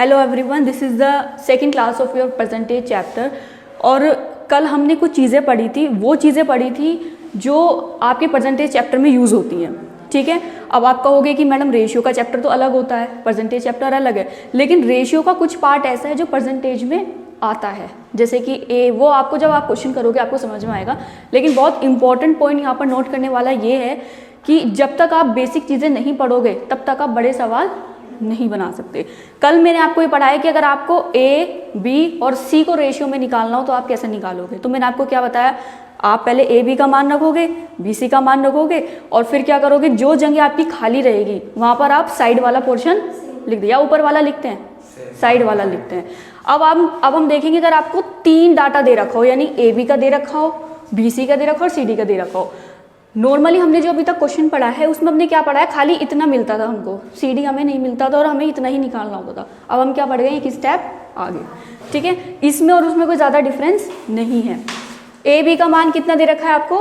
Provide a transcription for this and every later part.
Hello everyone, this is the second class of your percentage chapter. और कल हमने कुछ चीज़ें पढ़ी थी, वो चीज़ें पढ़ी थी जो आपके परसेंटेज चैप्टर में यूज़ होती हैं। ठीक है, अब आप कहोगे कि मैडम रेशियो का चैप्टर तो अलग होता है, परसेंटेज चैप्टर अलग है, लेकिन रेशियो का कुछ पार्ट ऐसा है जो परसेंटेज में आता है, जैसे कि ए, वो आपको जब आप क्वेश्चन करोगे आपको समझ में आएगा। लेकिन बहुत इंपॉर्टेंट पॉइंट यहाँ पर नोट करने वाला ये है कि जब तक आप बेसिक चीज़ें नहीं पढ़ोगे तब तक आप बड़े सवाल नहीं बना सकते। कल मैंने आपको ये पढ़ाया कि अगर आपको ए, बी और सी को रेशियो में निकालना हो तो आप कैसे निकालोगे। तो मैंने आपको क्या बताया, आप पहले ए बी का मान रखोगे, बी सी का मान रखोगे, और फिर क्या करोगे, जो जगह आपकी खाली रहेगी वहाँ पर आप साइड वाला पोर्शन लिख दे, या ऊपर वाला लिखते हैं, साइड वाला लिखते हैं। अब हम देखेंगे, अगर आपको 3 डाटा दे रखा हो, यानी ए बी का दे रखा हो, बी सी का दे रखा हो और सी डी का दे रखा हो। नॉर्मली हमने जो अभी तक क्वेश्चन पढ़ा है उसमें हमने क्या पढ़ा है, खाली इतना मिलता था हमको, सी डी हमें नहीं मिलता था और हमें इतना ही निकालना होता था। अब हम क्या पढ़ गए, एक स्टेप आगे। ठीक है, इसमें और उसमें कोई ज़्यादा डिफरेंस नहीं है। ए बी का मान कितना दे रखा है आपको,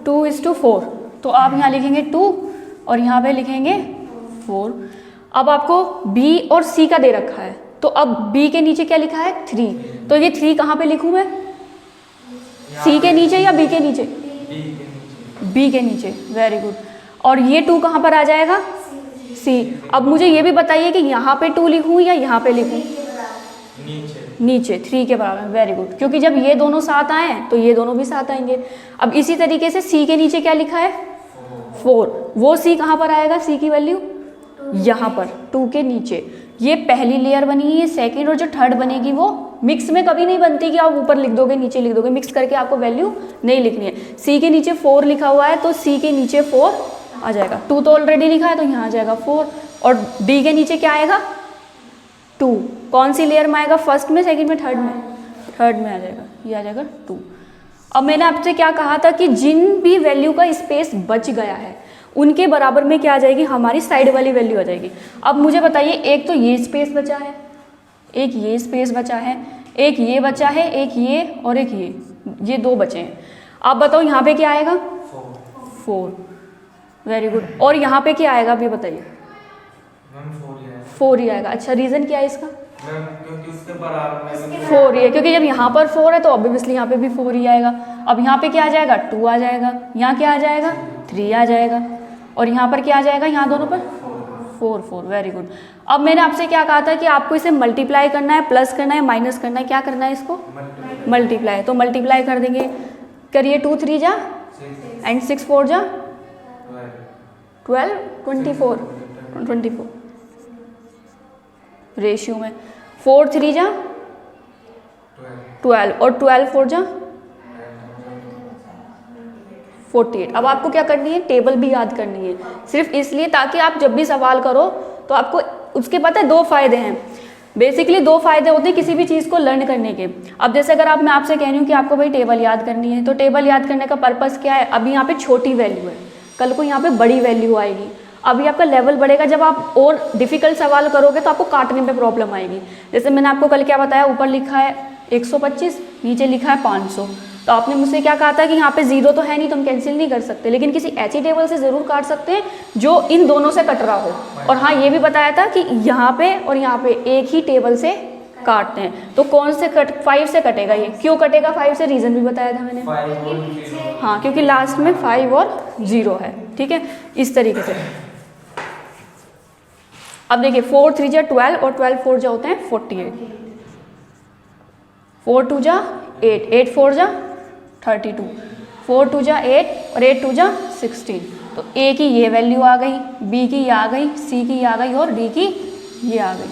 2:4। तो आप यहाँ लिखेंगे 2 और यहाँ पे लिखेंगे 4। अब आपको बी और सी का दे रखा है, तो अब बी के नीचे क्या लिखा है, 3। तो ये 3 कहाँ पे लिखूँ मैं, सी के नीचे या बी के नीचे, बी के नीचे, वेरी गुड। और ये 2 कहाँ पर आ जाएगा, सी। अब मुझे ये भी बताइए कि यहाँ पे 2 लिखूँ या यहाँ पे लिखूँ, नीचे 3 के बराबर, वेरी गुड। क्योंकि जब ये दोनों साथ आए तो ये दोनों भी साथ आएंगे। अब इसी तरीके से सी के नीचे क्या लिखा है, 4। वो सी कहाँ पर आएगा, सी की वैल्यू यहाँ पर 2 के नीचे। ये पहली लेयर बनी है, ये सेकंड, और जो थर्ड बनेगी वो मिक्स में कभी नहीं बनती कि आप ऊपर लिख दोगे नीचे लिख दोगे, मिक्स करके आपको वैल्यू नहीं लिखनी है। सी के नीचे 4 लिखा हुआ है तो सी के नीचे 4 आ जाएगा, 2 तो ऑलरेडी लिखा है तो यहाँ आ जाएगा 4। और डी के नीचे क्या आएगा, 2। कौन सी लेयर में आएगा, फर्स्ट में, सेकंड में, थर्ड में, थर्ड में आ जाएगा, ये आ जाएगा 2। अब मैंने आपसे क्या कहा था कि जिन भी वैल्यू का स्पेस बच गया है उनके बराबर में क्या आ जाएगी, हमारी साइड वाली वैल्यू आ जाएगी। अब मुझे बताइए, एक तो ये स्पेस बचा है, एक ये स्पेस बचा है, एक ये बचा है, एक ये और एक ये 2 बचे हैं। आप बताओ यहाँ पे क्या आएगा, 4, वेरी गुड। और यहाँ पे क्या आएगा, आप ये बताइए, 4 ही आएगा। अच्छा, रीज़न क्या है इसका, क्योंकि उसके बराबर में 4 ही है, क्योंकि जब यहाँ पर 4 है तो ऑब्वियसली यहाँ पे भी 4 ही आएगा। अब यहाँ पे क्या आ जाएगा, 2 आ जाएगा, यहाँ क्या आ जाएगा, 3 आ जाएगा, और यहाँ पर क्या आ जाएगा, यहाँ दोनों पर 4, वेरी गुड। अब मैंने आपसे क्या कहा था कि आपको इसे मल्टीप्लाई करना है, प्लस करना है, माइनस करना है, क्या करना है इसको, मल्टीप्लाई। तो मल्टीप्लाई कर देंगे, करिए, 2 3 जा एंड 6 4 जा 12, 24 रेशियो में, 4 3 जा 12 और 12 4 जा 48। अब आपको क्या करनी है, टेबल भी याद करनी है, सिर्फ इसलिए ताकि आप जब भी सवाल करो तो आपको उसके पता है 2 फायदे हैं। बेसिकली 2 फायदे होते हैं किसी भी चीज़ को लर्न करने के। अब जैसे अगर मैं आपसे कह रही हूँ कि आपको भाई टेबल याद करनी है, तो टेबल याद करने का पर्पस क्या है, अभी यहाँ पे छोटी वैल्यू है, कल को यहाँ पे बड़ी वैल्यू आएगी, अभी आपका लेवल बढ़ेगा, जब आप और डिफिकल्ट सवाल करोगे तो आपको काटने में प्रॉब्लम आएगी। जैसे मैंने आपको कल क्या बताया, ऊपर लिखा है 125, नीचे लिखा है 500, तो आपने मुझसे क्या कहा था कि यहाँ पे 0 तो है नहीं तो हम कैंसिल नहीं कर सकते, लेकिन किसी ऐसी टेबल से ज़रूर काट सकते हैं जो इन दोनों से कट रहा हो। और हाँ, ये भी बताया था कि यहाँ पे और यहाँ पे एक ही टेबल से काटते हैं, तो कौन से 5 से कटेगा, ये क्यों कटेगा 5 से, रीज़न भी बताया था मैंने, हाँ, क्योंकि लास्ट में 5 और 0 है। ठीक है, इस तरीके से। अब देखिए, 4 3 जा 12 और 12 4 जा होते हैं 48, 4 2 जा 8, 8 4 जा 32, 4 2 जा 8 और 8 2 जा 16। तो ए की ये वैल्यू आ गई, बी की ये आ गई, सी की ये आ गई और डी की ये आ गई।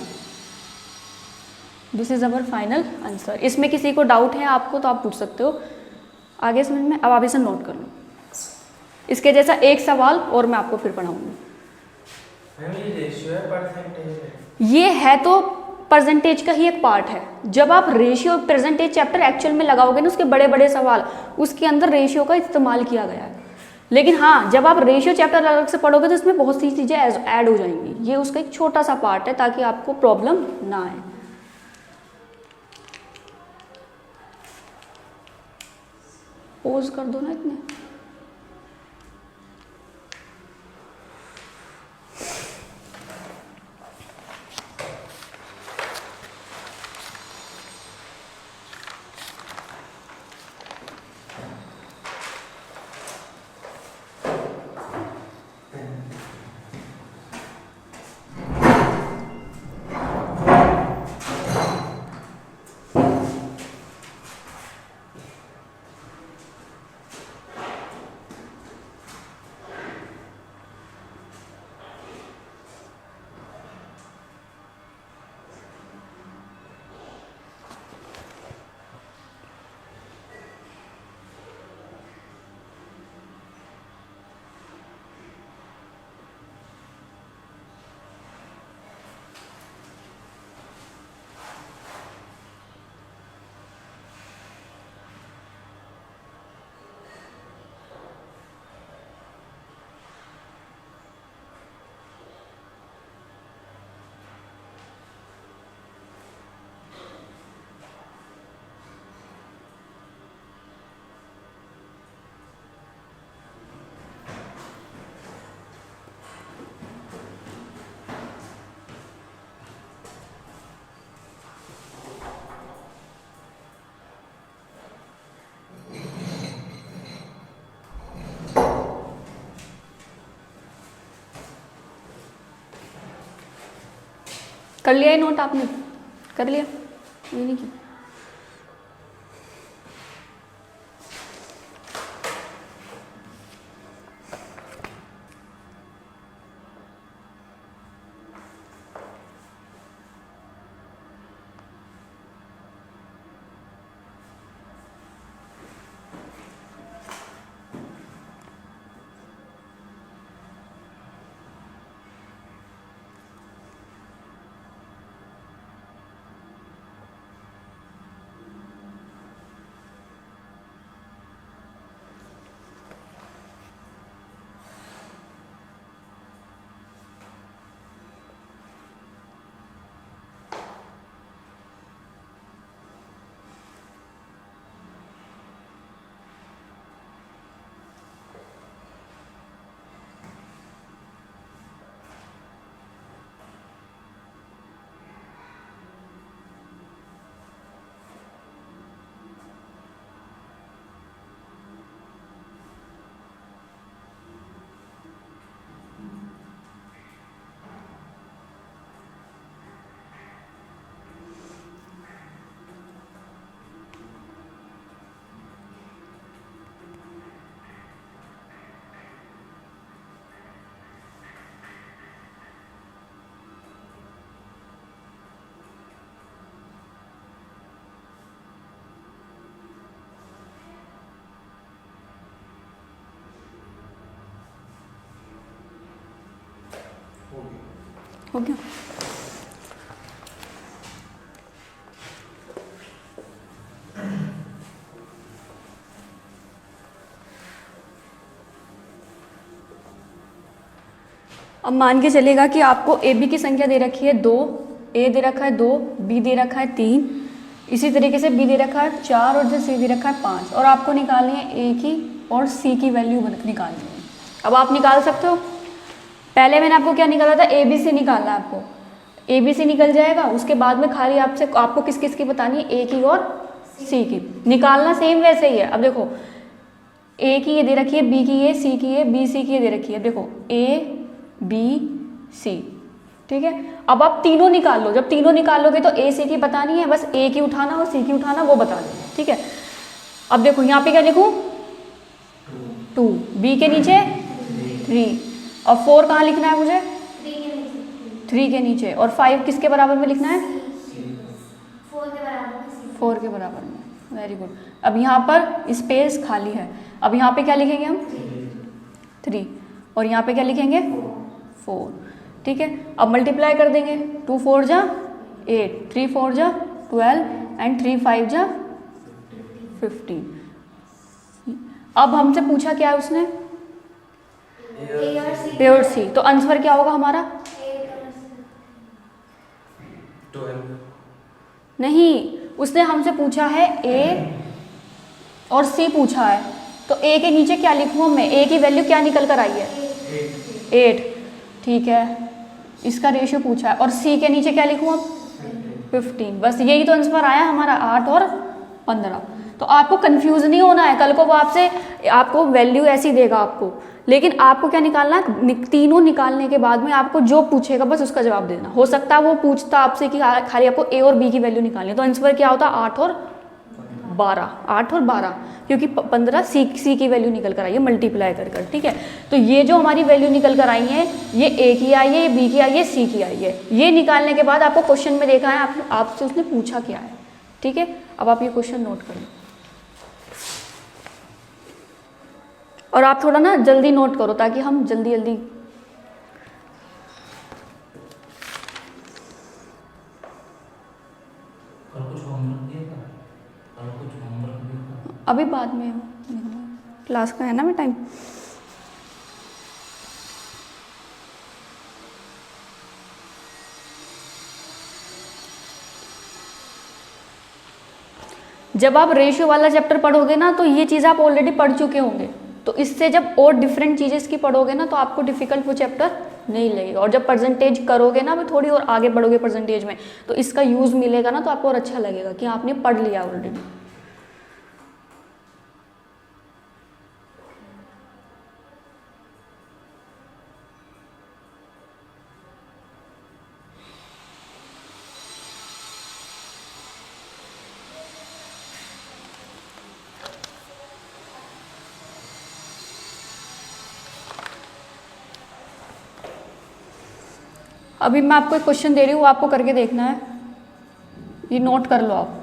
This is our final answer. इसमें किसी को डाउट है आपको तो आप पूछ सकते हो, आगे समझ में। अब आप इसे नोट कर लो, इसके जैसा एक सवाल और मैं आपको फिर पढ़ाऊंगी। ये है तो परसेंटेज का ही एक पार्ट है। जब आप रेशियो परसेंटेज चैप्टर एक्चुअल में लगाओगे ना, उसके बड़े बड़े सवाल, उसके अंदर रेशियो का इस्तेमाल किया गया है। लेकिन हाँ, जब आप रेशियो चैप्टर अलग से पढ़ोगे तो इसमें बहुत सी चीज़ें ऐड हो जाएंगी। ये उसका एक छोटा सा पार्ट है ताकि आपको प्रॉब्लम ना आए। पोज कर दो ना इतने। कर लिया ये नोट आपने? कर लिया? ये नहीं किया? हो गया? अब मान के चलेगा कि आपको ए बी की संख्या दे रखी है 2, ए दे रखा है 2, बी दे रखा है 3, इसी तरीके से बी दे रखा है 4 और जो सी दे रखा है 5, और आपको निकालनी है ए की और सी की वैल्यू निकालनी है। अब आप निकाल सकते हो। पहले मैंने आपको क्या निकाला था? ए बी सी निकालना है आपको। ए बी सी निकल जाएगा, उसके बाद में खाली आपको किस किस की बतानी है? ए की और सी की। निकालना सेम वैसे ही है। अब देखो ए की ये दे रखी है, बी की ये, सी की ये, बी सी की ये दे रखी है। देखो ए बी सी, ठीक है। अब आप तीनों निकाल लो। जब तीनों निकालोगे तो ए सी की बतानी है, बस ए की उठाना और सी की उठाना, वो बता देना, ठीक है। अब देखो यहाँ पे क्या लिखूं? 2, बी के नीचे 3, और 4 कहाँ लिखना है मुझे? 3 के नीचे, और 5 किसके बराबर में लिखना है? 4 के बराबर में। Very good. अब यहाँ पर स्पेस खाली है। अब यहाँ पे क्या लिखेंगे हम? 3, और यहाँ पे क्या लिखेंगे? 4, ठीक है। अब मल्टीप्लाई कर देंगे। 2 4 जा 8, 3 4 जा 12, एंड 3 5 जा 15। अब हमसे पूछा क्या है उसने? ए और सी। तो आंसर क्या होगा हमारा? 12। नहीं, उसने हमसे पूछा है ए और सी पूछा है, तो ए के नीचे क्या लिखूँ मैं? ए की वैल्यू क्या निकल कर आई है? 8, ठीक है। इसका रेशियो पूछा है, और सी के नीचे क्या लिखूँ अब? 15। बस यही तो आंसर आया हमारा, 8 और 15। तो आपको कंफ्यूज नहीं होना है। कल को वो आपको वैल्यू ऐसी देगा आपको, लेकिन आपको क्या निकालना है? तीनों निकालने के बाद में आपको जो पूछेगा बस उसका जवाब देना। हो सकता है वो पूछता आपसे कि खाली आपको ए और बी की वैल्यू निकालनी है, तो आंसर क्या होता? 8 और 12, 8 और 12, क्योंकि 15 सी की वैल्यू निकल कर आई है मल्टीप्लाई कर, ठीक है। तो ये जो हमारी वैल्यू निकल कर आई है, ये ए की आई है, ये बी की आई है, सी की आई है। ये निकालने के बाद आपको क्वेश्चन में देखा है आपसे उसने पूछा क्या है, ठीक है। अब आप ये क्वेश्चन नोट करें, और आप थोड़ा ना जल्दी नोट करो ताकि हम जल्दी जल्दी। अभी बाद में क्लास का है ना मैं टाइम। जब आप रेशियो वाला चैप्टर पढ़ोगे ना, तो ये चीज़ आप ऑलरेडी पढ़ चुके होंगे, तो इससे जब और डिफरेंट चीज़ें इसकी पढ़ोगे ना, तो आपको डिफिकल्ट वो चैप्टर नहीं लगेगा। और जब परसेंटेज करोगे ना, वो थोड़ी और आगे बढ़ोगे परसेंटेज में, तो इसका यूज़ मिलेगा ना, तो आपको और अच्छा लगेगा कि आपने पढ़ लिया ऑलरेडी। अभी मैं आपको एक क्वेश्चन दे रही हूँ, वो आपको करके देखना है, ये नोट कर लो आप।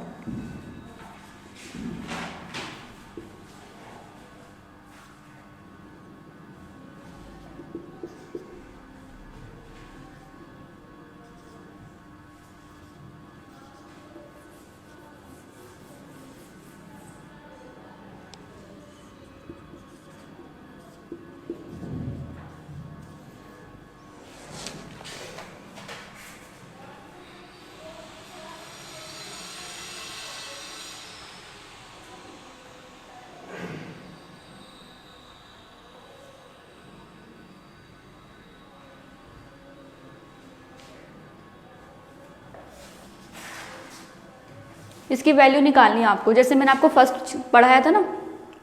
इसकी वैल्यू निकालनी है आपको, जैसे मैंने आपको फर्स्ट पढ़ाया था ना,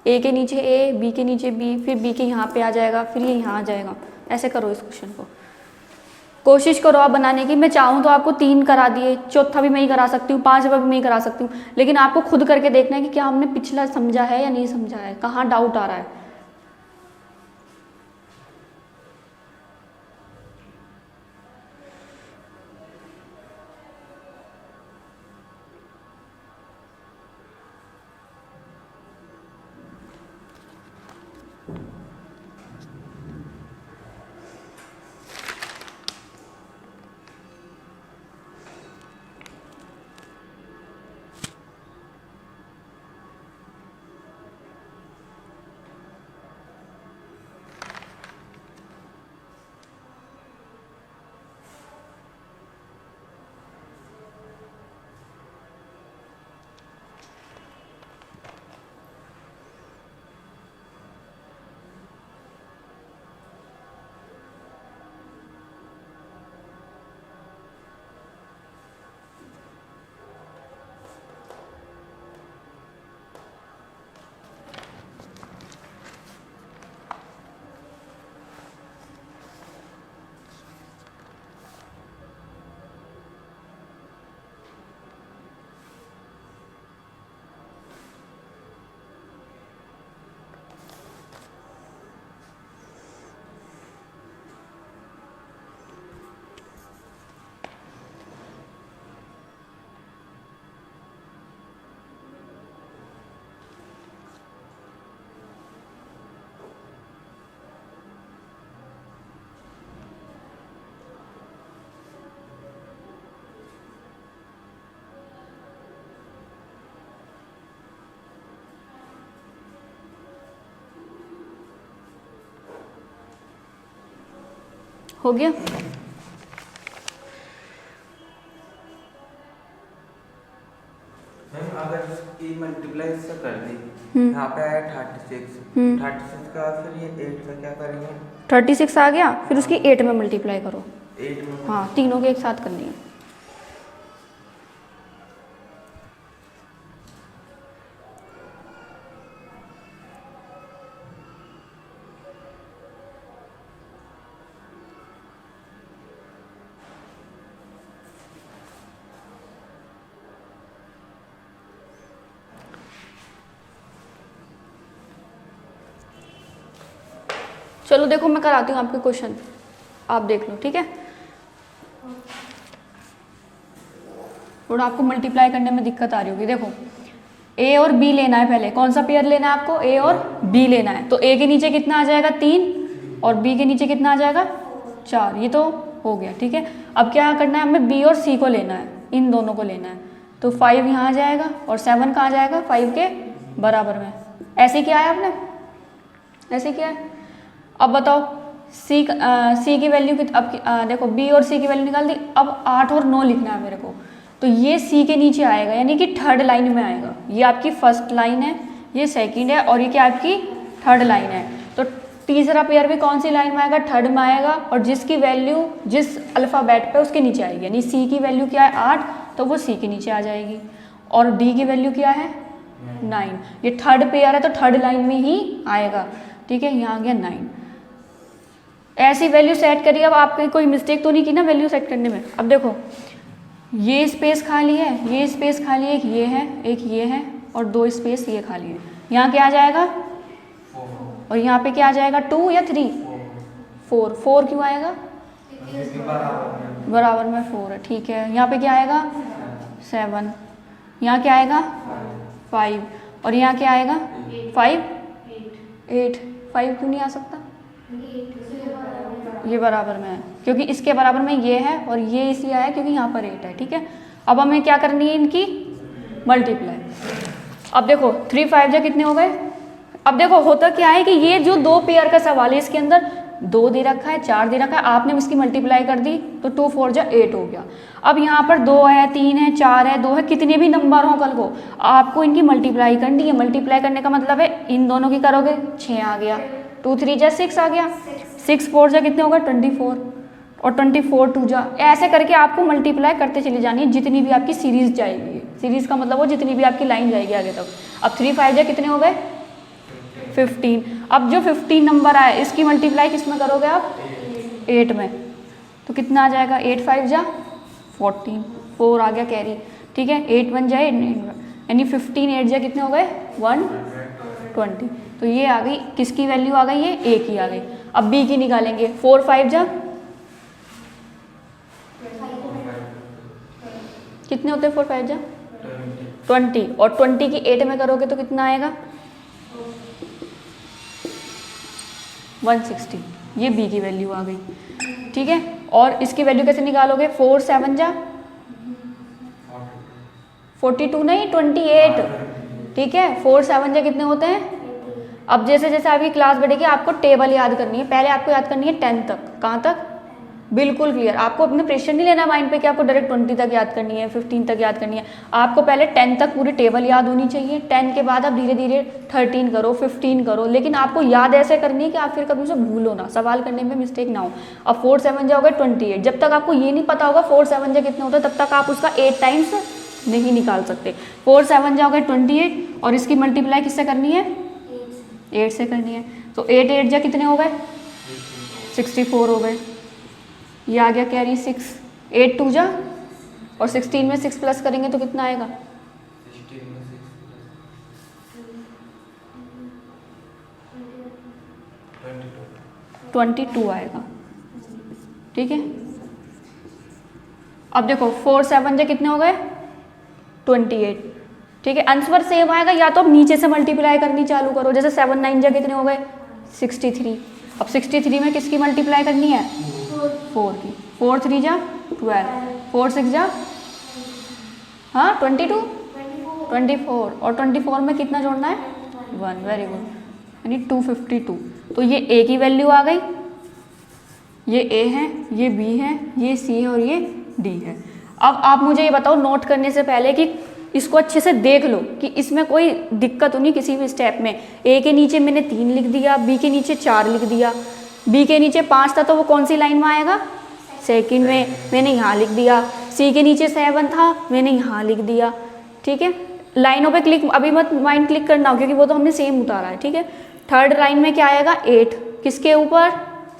ए के नीचे ए, बी के नीचे बी, फिर बी के यहाँ पे आ जाएगा, फिर ये यहाँ आ जाएगा। ऐसे करो इस क्वेश्चन को, कोशिश करो आप बनाने की। मैं चाहूँ तो आपको 3 करा दिए, चौथा भी मैं ही करा सकती हूँ, 5वां भी मैं ही करा सकती हूँ, लेकिन आपको खुद करके देखना है कि क्या हमने पिछला समझा है या नहीं समझा है, कहाँ डाउट आ रहा है। हो गया? मैम अगर इसकी मल्टीप्लाई इससे कर दी, यहाँ पे आया 36, 36 का फिर ये 8 से क्या करेंगे? 36 आ गया, फिर उसकी 8 में मल्टीप्लाई करो। 8 में? हाँ, तीनों के एक साथ करनी है। चलो देखो, मैं कराती हूँ आपके क्वेश्चन, आप देख लो, ठीक है। थोड़ा आपको मल्टीप्लाई करने में दिक्कत आ रही होगी। देखो, ए और बी लेना है, पहले कौन सा पेयर लेना है आपको? ए और बी लेना है। तो ए के नीचे कितना आ जाएगा? 3, और बी के नीचे कितना आ जाएगा? 4। ये तो हो गया, ठीक है। अब क्या करना है हमें? बी और सी को लेना है, इन दोनों को लेना है। तो 5 यहाँ आ जाएगा और 7 कहाँ जाएगा? 5 के बराबर में। ऐसे किया है आपने? ऐसे किया है। अब बताओ सी की वैल्यू अब देखो, बी और सी की वैल्यू निकाल दी। अब 8 और 9 लिखना है मेरे को। तो ये सी के नीचे आएगा, यानी कि थर्ड लाइन में आएगा। ये आपकी फर्स्ट लाइन है, ये सेकंड है, और ये क्या आपकी थर्ड लाइन है। तो तीसरा पेयर भी कौन सी लाइन में आएगा? थर्ड में आएगा, और जिसकी वैल्यू जिस अल्फ़ाबेट पे उसके नीचे आएगी। यानी सी की वैल्यू क्या है? 8, तो वो सी के नीचे आ जाएगी। और डी की वैल्यू क्या है? 9। ये थर्ड पेयर है तो थर्ड लाइन में ही आएगा, ठीक है। यहाँ आ गया 9। ऐसी वैल्यू सेट करिए। अब आपने कोई मिस्टेक तो नहीं की ना वैल्यू सेट करने में? अब देखो, ये स्पेस खाली है, ये स्पेस खाली है, एक ये है, और 2 स्पेस ये खाली है। यहाँ क्या आ जाएगा? 4। और यहाँ पे क्या आ जाएगा? 2 या 3? 4। 4 क्यों आएगा? बराबर में 4 है, ठीक है। यहाँ पे क्या आएगा 7, यहाँ क्या आएगा 5, और यहाँ क्या आएगा 5 8। 5 क्यों नहीं आ सकता? ये बराबर में है क्योंकि इसके बराबर में ये है, और ये इसलिए आया क्योंकि यहाँ पर 8 है, ठीक है। अब हमें क्या करनी है इनकी मल्टीप्लाई। अब देखो 3 5 जा कितने हो गए। अब देखो होता क्या है कि ये जो 2 पेयर का सवाल है इसके अंदर 2 दे रखा है, 4 दे रखा है, आपने इसकी मल्टीप्लाई कर दी तो 2 4 जा 8 हो गया। अब यहाँ पर 2 है, 3 है, 4 है, 2 है, कितने भी नंबर हो कल को आपको इनकी मल्टीप्लाई करनी है। मल्टीप्लाई करने का मतलब है इन दोनों की करोगे 6 आ गया, 2 3 जा 6 आ गया, 6 4 जा कितने होगा 24, और 24 2 जा, ऐसे करके आपको मल्टीप्लाई करते चली जानी है जितनी भी आपकी सीरीज जाएगी। सीरीज का मतलब वो जितनी भी आपकी लाइन जाएगी आगे तक। अब 3 5 जा कितने हो गए 15। अब जो 15 नंबर आया इसकी मल्टीप्लाई किस में करोगे आप 8 में, तो कितना आ जाएगा 8 5 जा 14, 4 आ गया कैरी, ठीक है। 8 1 जाए यानी 15 8 जा कितने हो गए 120। तो ये आ गई किसकी वैल्यू आ गई, ये ए की आ गई। अब बी की निकालेंगे 4 5 जा कितने होते हैं 4 5 जा 20, और 20 की 8 में करोगे तो कितना आएगा 160। ये बी की वैल्यू आ गई, ठीक है। और इसकी वैल्यू कैसे निकालोगे 4 7 जा 42 नहीं 28, ठीक है। 4 7 जा कितने होते हैं। अब जैसे जैसे आपकी क्लास बढ़ेगी आपको टेबल याद करनी है। पहले आपको याद करनी है 10 तक, कहाँ तक, बिल्कुल क्लियर। आपको अपने प्रेशर नहीं लेना माइंड पे कि आपको डायरेक्ट 20 तक याद करनी है, 15 तक याद करनी है। आपको पहले 10 तक पूरी टेबल याद होनी चाहिए। 10 के बाद आप धीरे धीरे 13 करो, 15 करो, लेकिन आपको याद ऐसे करनी है कि आप फिर कभी उसे भूलो ना, सवाल करने में मिस्टेक ना हो। अब 4 7 जा होगा 28। जब तक आपको ये नहीं पता होगा 4 7 जा कितने होता है तब तक आप उसका 8 टाइम्स नहीं निकाल सकते। 4 7 जा होगा 28, और इसकी मल्टीप्लाई किससे करनी है 8 से करनी है। तो 8 8 जा कितने हो गए 64 हो गए। ये आ गया कैरी 6, 8 2 जा, और 16 में 6 प्लस करेंगे तो कितना आएगा 22 आएगा, ठीक है। अब देखो 4 7 जा कितने हो गए 28, ठीक है। आंसर सेम आएगा, या तो अब नीचे से मल्टीप्लाई करनी चालू करो। जैसे 7 9 जा कितने हो गए 63। अब 63 में किसकी मल्टीप्लाई करनी है 4 की। 4 3 जा 12, 4 6 जा हाँ 22 24, और 24 में कितना जोड़ना है 1, वेरी गुड, यानी 252। तो ये ए की वैल्यू आ गई, ये ए है, ये बी है, ये सी है, और ये डी है। अब आप मुझे ये बताओ नोट करने से पहले कि इसको अच्छे से देख लो कि इसमें कोई दिक्कत तो नहीं किसी भी स्टेप में। ए के नीचे मैंने 3 लिख दिया, बी के नीचे 4 लिख दिया, बी के नीचे 5 था तो वो कौन सी लाइन में आएगा सेकंड में, मैंने यहाँ लिख दिया। सी के नीचे 7 था, मैंने यहाँ लिख दिया, ठीक है। लाइनों पे क्लिक अभी मत माइंड क्लिक करना हो क्योंकि वो तो हमने सेम उतारा है, ठीक है। थर्ड लाइन में क्या आएगा 8, किसके ऊपर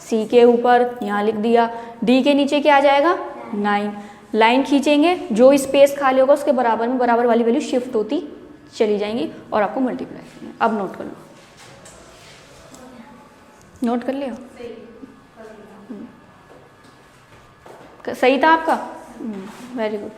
सी के ऊपर, यहाँ लिख दिया। डी के नीचे क्या आ जाएगा 9, लाइन खींचेंगे, जो स्पेस खाली होगा उसके बराबर में बराबर वाली वैल्यू शिफ्ट होती चली जाएंगी और आपको मल्टीप्लाई करना है। अब नोट कर लो, नोट कर लिया, सही था आपका, वेरी गुड।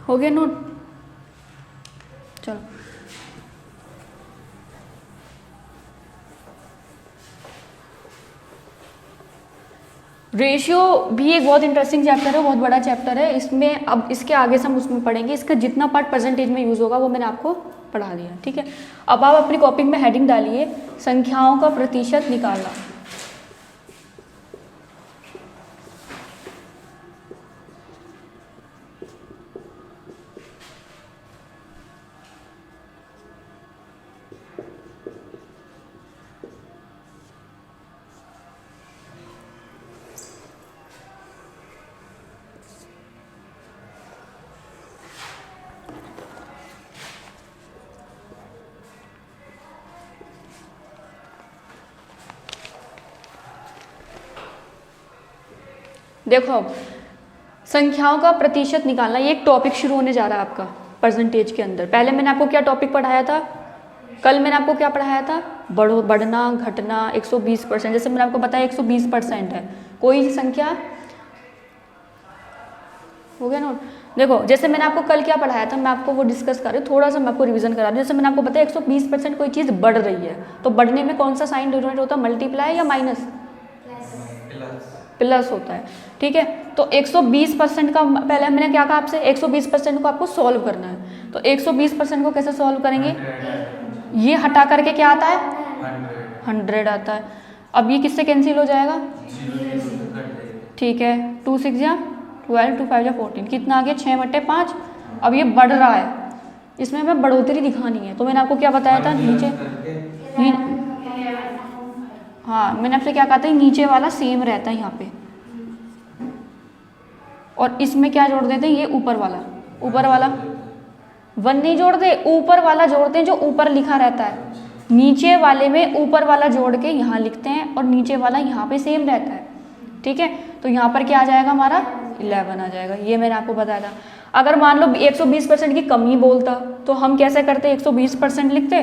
हो गया नोट, चलो रेशियो भी एक बहुत इंटरेस्टिंग चैप्टर है, बहुत बड़ा चैप्टर है। इसमें अब इसके आगे से हम उसमें पढ़ेंगे। इसका जितना पार्ट परसेंटेज में यूज़ होगा वो मैंने आपको पढ़ा दिया, ठीक है। अब आप अपनी कॉपी में हेडिंग डालिए, संख्याओं का प्रतिशत निकालना। देखो अब संख्याओं का प्रतिशत निकालना, ये एक टॉपिक शुरू होने जा रहा है आपका परसेंटेज के अंदर। पहले मैंने आपको क्या टॉपिक पढ़ाया था, कल मैंने आपको क्या पढ़ाया था, बढ़ना घटना 120%। जैसे मैंने आपको बताया 120% है कोई संख्या, हो गया नोट। देखो जैसे मैंने आपको कल क्या पढ़ाया था, मैं आपको वो डिस्कस कर रही हूँ, थोड़ा सा मैं आपको रिवीजन करा रही हूँ। जैसे मैंने आपको बताया 120% कोई चीज़ बढ़ रही है, तो बढ़ने में कौन सा साइन डिनोमिनेटर होता है, मल्टीप्लाई या माइनस, प्लस होता है, ठीक है। तो 120% का पहले मैंने क्या कहा आपसे, 120% को आपको सॉल्व करना है। तो 120% को कैसे सॉल्व करेंगे, ये हटा करके क्या आता है, 100 आता है। अब ये किससे कैंसिल हो जाएगा, ठीक है। 2 6 या 12, 2 5 या 14, कितना आ गया 6/5। अब ये बढ़ रहा है, इसमें हमें बढ़ोतरी दिखानी है। तो मैंने आपको क्या बताया था, नीचे हाँ मैंने आपसे क्या कहा था, नीचे वाला सेम रहता है यहाँ पे, और इसमें क्या जोड़ देते हैं, ये ऊपर वाला 1 नहीं जोड़ते, ऊपर वाला जोड़ते हैं जो ऊपर लिखा रहता है। नीचे वाले में ऊपर वाला जोड़ के यहाँ लिखते हैं, और नीचे वाला यहाँ पे सेम रहता है, ठीक है। तो यहाँ पर क्या आ जाएगा हमारा 11 आ जाएगा। ये मैंने आपको बताया था। अगर मान लो 120% की कमी बोलता तो हम कैसे करते, 120% लिखते,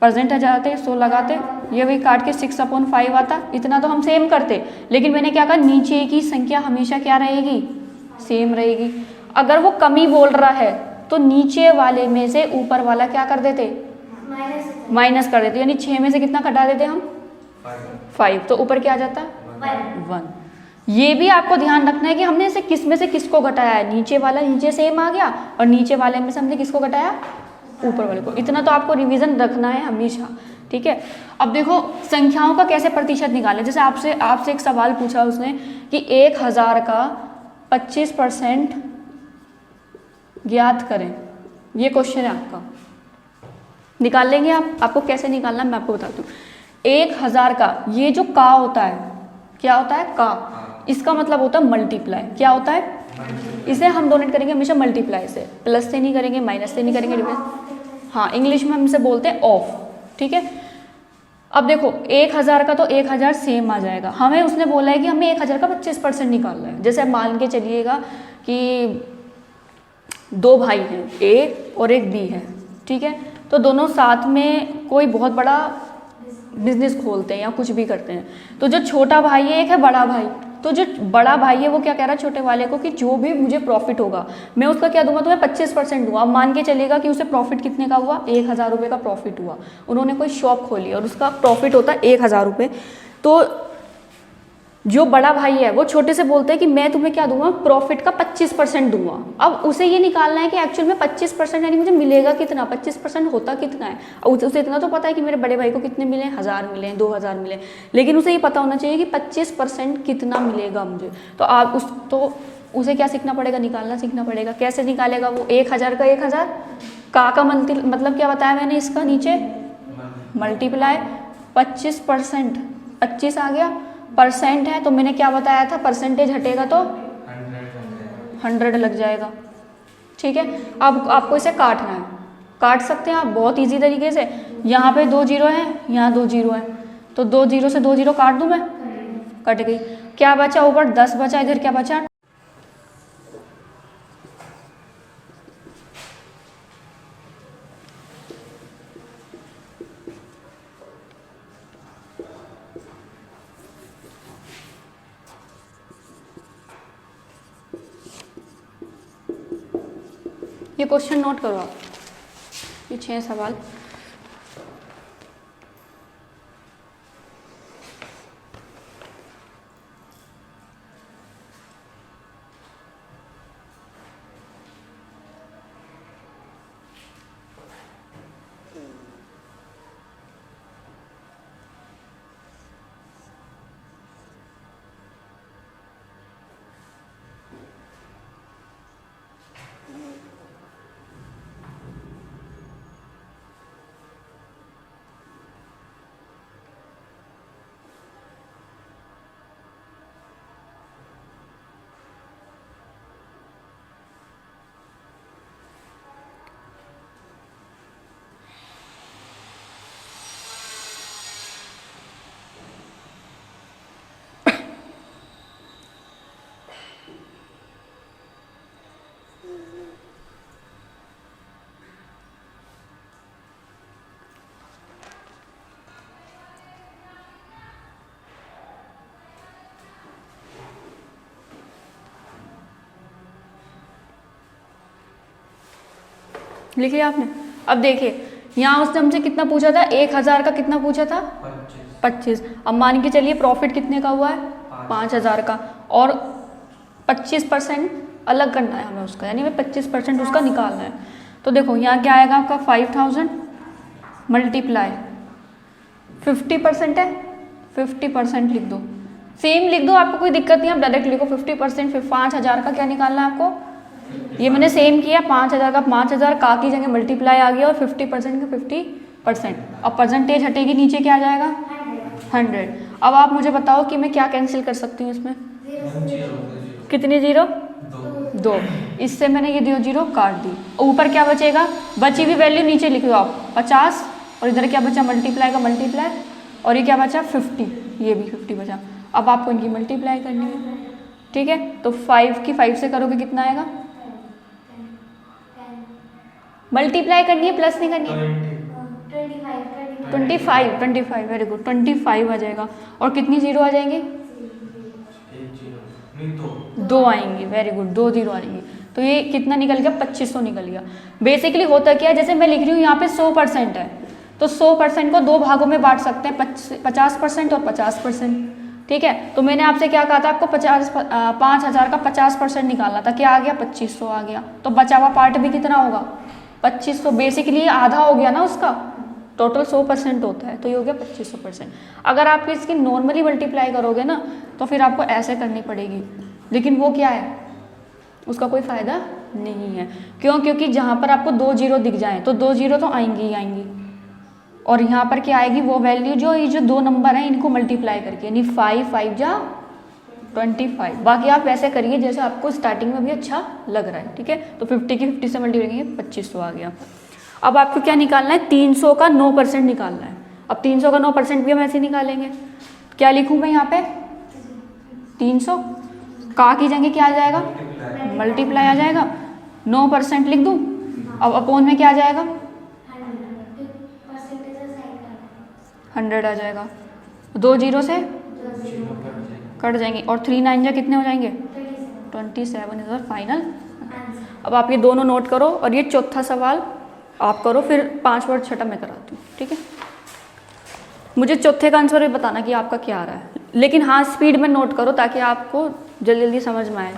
परसेंट आ जाते, 100 लगाते, ये वही काट के 6/5 आता, इतना तो हम सेम करते। लेकिन मैंने क्या कहा, नीचे की संख्या हमेशा क्या रहेगी, सेम रहेगी। अगर वो कमी बोल रहा है तो नीचे वाले में से ऊपर वाला क्या कर देते, माइनस कर देते, यानी 6 में से कितना घटा देते हम, 5, तो ऊपर क्या आ जाता, 1। ये भी आपको ध्यान रखना है कि हमने इसे किस में से किसको घटाया है, नीचे वाला नीचे सेम आ गया, और नीचे वाले में से हमने किसको घटाया, ऊपर वाले को। इतना तो आपको रिवीजन रखना है हमेशा, ठीक है। अब देखो संख्याओं का कैसे प्रतिशत निकालें। जैसे आपसे एक सवाल पूछा उसने कि 1000 का 25% ज्ञात करें, ये क्वेश्चन है आपका, निकाल लेंगे आप। आपको कैसे निकालना मैं आपको बताती हूँ। 1000 का ये जो का होता है, क्या होता है का, इसका मतलब होता है मल्टीप्लाई। क्या होता है, इसे हम डोनेट करेंगे हमेशा मल्टीप्लाई से, प्लस से नहीं करेंगे, माइनस से नहीं करेंगे, हाँ इंग्लिश में हम इसे बोलते हैं ऑफ, ठीक है। अब देखो 1000 का तो 1000 सेम आ जाएगा। हमें उसने बोला है कि हमें 1000 का 25% निकालना है। जैसे मान के चलिएगा कि 2 भाई हैं, ए और एक बी है, ठीक है। तो दोनों साथ में कोई बहुत बड़ा बिजनेस खोलते हैं या कुछ भी करते हैं। तो जो छोटा भाई है, एक है बड़ा भाई, तो जो बड़ा भाई है वो क्या कह रहा है छोटे वाले को कि जो भी मुझे प्रॉफिट होगा मैं उसका क्या दूंगा, तुम्हें 25% दूंगा। अब मान के चलेगा कि उसे प्रॉफिट कितने का हुआ, 1000 रुपये का प्रॉफिट हुआ। उन्होंने कोई शॉप खोली और उसका प्रॉफिट होता है 1000 रुपये। तो जो बड़ा भाई है वो छोटे से बोलते हैं कि मैं तुम्हें क्या दूंगा, प्रॉफिट का 25% दूंगा। अब उसे ये निकालना है कि एक्चुअल में 25% यानी मुझे मिलेगा कितना, 25% होता कितना है। और उसे इतना तो पता है कि मेरे बड़े भाई को कितने मिले, 1000 मिले, 2000 मिले, लेकिन उसे ये पता होना चाहिए कि 25% कितना मिलेगा मुझे। तो आप उसे क्या सीखना पड़ेगा, निकालना सीखना पड़ेगा। कैसे निकालेगा वो, 1000 का 1000 का मतलब क्या बताया मैंने, इसका नीचे मल्टीप्लाई 25%, 25 आ गया, परसेंट है तो मैंने क्या बताया था, परसेंटेज हटेगा तो 100 लग जाएगा, ठीक है। अब आपको इसे काटना है, काट सकते हैं आप बहुत इजी तरीके से। यहाँ पे 2 जीरो हैं, यहाँ 2 जीरो हैं, तो 2 जीरो से 2 जीरो काट दूं मैं, कट गई। क्या बचा, ऊपर 10 बचा, इधर क्या बचा, ये क्वेश्चन नोट करो आप, ये 6 सवाल। लिख लिया आपने। अब देखिए यहाँ उसने हमसे कितना पूछा था, 1000 का कितना पूछा था, 25। अब मान के चलिए प्रॉफिट कितने का हुआ है, 5000 का, और 25% अलग करना है हमें उसका, यानी हमें 25% उसका निकालना है। तो देखो यहाँ क्या आएगा आपका 5000 मल्टीप्लाई 50% है, 50% लिख दो, सेम लिख दो, आपको कोई दिक्कत नहीं है, आप डायरेक्ट लिखो 50%। फिर 5000 का क्या निकालना है आपको, ये मैंने सेम किया, 5000 का 5000 का की जगह मल्टीप्लाई आ गया और 50% का 50%। अब परसेंटेज हटेगी, नीचे क्या आ जाएगा 100। अब आप मुझे बताओ कि मैं क्या कैंसिल कर सकती हूँ इसमें, कितनी जीरो, 2। इससे मैंने ये 2 जीरो काट दी, ऊपर क्या बचेगा, बची हुई वैल्यू नीचे लिख दो आप 50, और इधर क्या बचा मल्टीप्लाई का मल्टीप्लाई, और ये क्या बचा 50, ये भी 50 बचा। अब आपको इनकी मल्टीप्लाई करनी है, ठीक है। तो 5 की 5 से करोगे कितना आएगा, मल्टीप्लाई करनी है प्लस नहीं करनी है, 25 वेरी गुड, 25 आ जाएगा। और कितनी जीरो आ जाएंगे, 2 आएंगी, वेरी गुड, 2 जीरो आएंगी। तो ये कितना निकल गया, 2500 निकल गया। बेसिकली होता क्या है, जैसे मैं लिख रही हूँ यहाँ पे 100% है, तो 100% को 2 भागों में बांट सकते हैं, 50% और 50%, ठीक है। तो मैंने आपसे क्या कहा था, आपको 5000 का 50% निकालना था, क्या आ गया 2500 आ गया। तो बचा हुआ पार्ट भी कितना होगा 2500, बेसिकली आधा हो गया ना उसका, टोटल 100% होता है, तो ये हो गया 2500%। अगर आप इसकी नॉर्मली मल्टीप्लाई करोगे ना तो फिर आपको ऐसे करनी पड़ेगी, लेकिन वो क्या है, उसका कोई फ़ायदा नहीं है। क्यों, क्योंकि जहाँ पर आपको 2 जीरो दिख जाए तो 2 जीरो तो आएंगी ही आएंगी, और यहाँ पर क्या आएगी, वो वैल्यू जो ये जो 2 नंबर हैं इनको मल्टीप्लाई करके, यानी 5 5 जा 25। बाकी आप वैसे करिए जैसे आपको स्टार्टिंग में भी अच्छा लग रहा है, ठीक है। तो 50 की 50 से मल्टीप्लाई करेंगे, 2500 आ गया। अब आपको क्या निकालना है, 300 का 9% निकालना है। अब 300 का 9% भी हम ऐसे निकालेंगे, क्या लिखूँ मैं यहाँ पे, 300 का की जगह क्या आ जाएगा, मल्टीप्लाई आ जाएगा, 9% लिख दूँ, अब अपॉन में क्या आ जाएगा, 100 आ जाएगा, 2 जीरो से कट जाएंगे, और 3 9 जा कितने हो जाएंगे, 27 इज आवर फाइनल। अब आप ये दोनों नोट करो, और ये चौथा सवाल आप करो, फिर 5 वर्ड छठा मैं कराती हूँ, ठीक है। मुझे चौथे का आंसर भी बताना कि आपका क्या आ रहा है, लेकिन हाँ स्पीड में नोट करो ताकि आपको जल्दी जल्दी समझ में आए।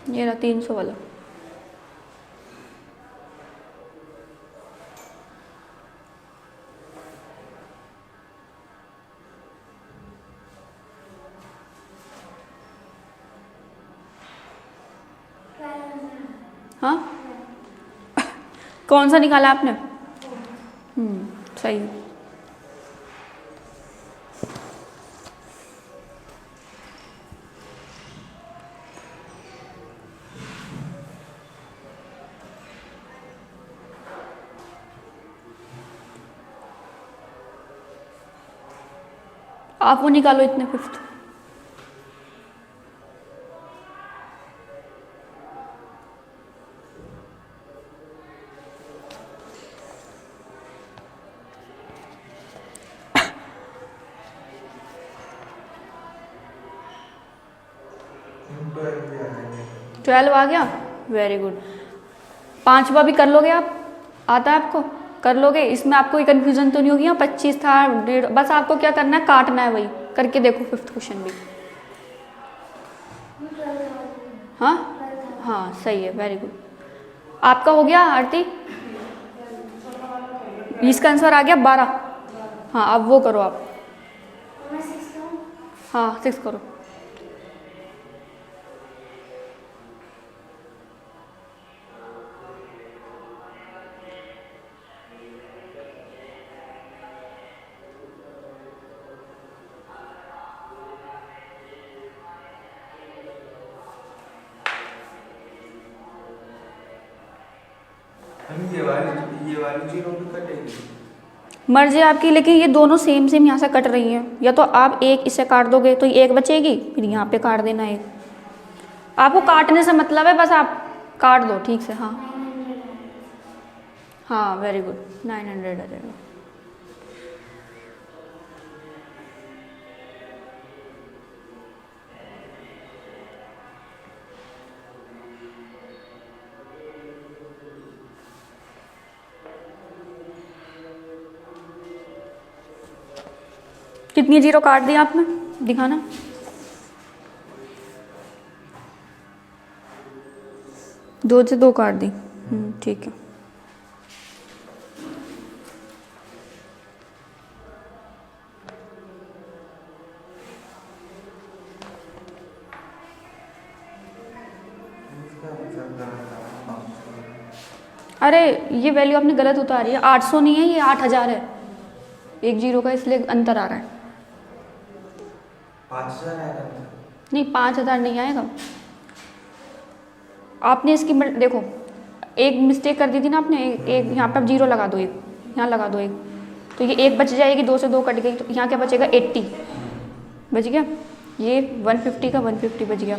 ये रहा 300 वाला, हाँ कौन सा निकाला आपने, सही है। आप वो निकालो इतने 5th, तो 12 आ गया, वेरी गुड। 5वां भी कर लोगे आप, आता है आपको, कर लोगे, इसमें आपको कोई कन्फ्यूजन तो नहीं होगी। यहाँ 25 था, 1.5, बस आपको क्या करना है, काटना है, वही करके देखो 5th क्वेश्चन भी। हाँ हाँ सही है, वेरी गुड। आपका हो गया आरती, इसका आंसर आ गया 12। हाँ अब वो करो आप, हाँ 6 करो। हम ये वाली जीरो भी कटेगी, मर्जी आपकी, लेकिन ये दोनों सेम सेम यहाँ से कट रही हैं। या तो आप एक इससे काट दोगे तो एक बचेगी, फिर यहाँ पे काट देना एक। आपको काटने से मतलब है, बस आप काट दो ठीक से। हाँ हाँ, वेरी गुड, 900 आ जाएगा। कितनी जीरो काट दी आपने, दिखाना। दो से दो काट दी, ठीक है। अरे ये वैल्यू आपने गलत उतारी है, 800 नहीं है ये 8000 है, एक जीरो का इसलिए अंतर आ रहा है। 5000 आएगा नहीं, 5000 नहीं आएगा। आपने इसकी देखो एक मिस्टेक कर दी थी ना आपने, एक यहाँ पे आप जीरो लगा दो, एक यहाँ लगा दो एक, तो ये एक बच जाएगी, 2 से 2 कट गई, तो यहाँ क्या बचेगा 80 बच गया, ये 150 का 150 बच गया,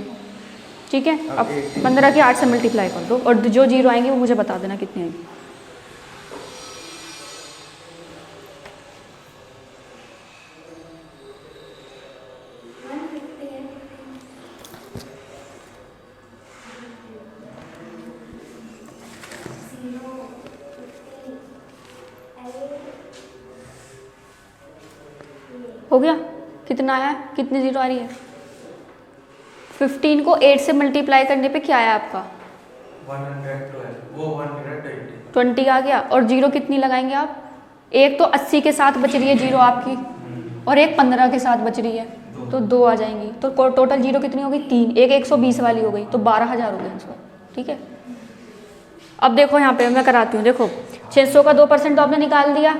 ठीक है। अब 15 के 8 से मल्टीप्लाई कर दो, और जो जीरो आएंगे वो मुझे बता देना कितने आएंगे। हो गया, कितना आया, कितनी जीरो आ रही है। 15 को 8 से मल्टीप्लाई करने पे क्या आया आपका 20 आ गया। और जीरो कितनी लगाएंगे आप, एक तो 80 के साथ बच रही है जीरो आपकी, और एक 15 के साथ बच रही है, तो 2 आ जाएंगी। तो टोटल जीरो कितनी हो गई 3, एक 120 वाली हो गई, तो 12000 हो गए आंसर, ठीक है। अब देखो यहाँ पे मैं कराती हूँ, देखो 600 का 2% तो आपने निकाल दिया,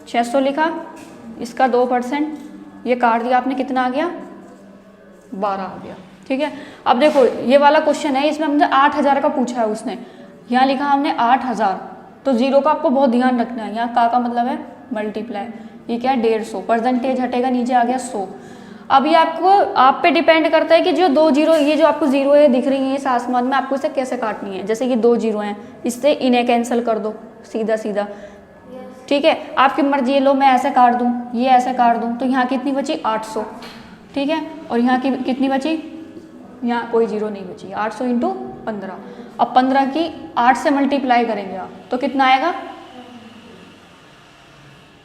600 लिखा, इसका 2% ये काट दिया आपने, कितना आ गया 12 आ गया, ठीक है। अब देखो ये वाला क्वेश्चन है, इसमें हमने 8000 का पूछा है उसने, यहाँ लिखा हमने 8000, तो जीरो का आपको बहुत ध्यान रखना है, यहाँ का मतलब है मल्टीप्लाई, ये क्या है 150, परसेंटेज हटेगा नीचे आ गया 100। अब ये आपको आप पे डिपेंड करता है कि जो 2 जीरो, ये जो आपको जीरो है दिख रही है इस आसमान में, आपको इसे कैसे काटनी है। जैसे ये 2 जीरो हैं, इससे इन्हें कैंसिल कर दो सीधा सीधा, ठीक है। आपकी मर्जी, लो मैं ऐसे काट दूँ, ये ऐसे काट दूँ, तो यहाँ कितनी बची 800, ठीक है। और यहाँ की कितनी बची, यहाँ कोई जीरो नहीं बची, 800 इंटू 15। अब 15 की 8 से मल्टीप्लाई करेंगे आप, तो कितना आएगा,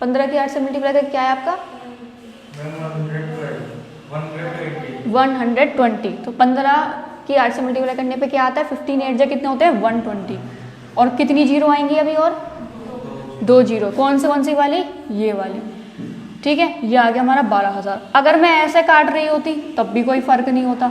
15 की 8 से मल्टीप्लाई करके क्या है आपका 120। तो 15 की 8 से मल्टीप्लाई करने पे क्या आता है, 15 8 कितने होते हैं 120। और कितनी जीरो आएंगी अभी, और 2 जीरो, कौन सी वाली, ये वाली, ठीक है। ये आ गया हमारा 12000। अगर मैं ऐसे काट रही होती तब भी कोई फर्क नहीं होता,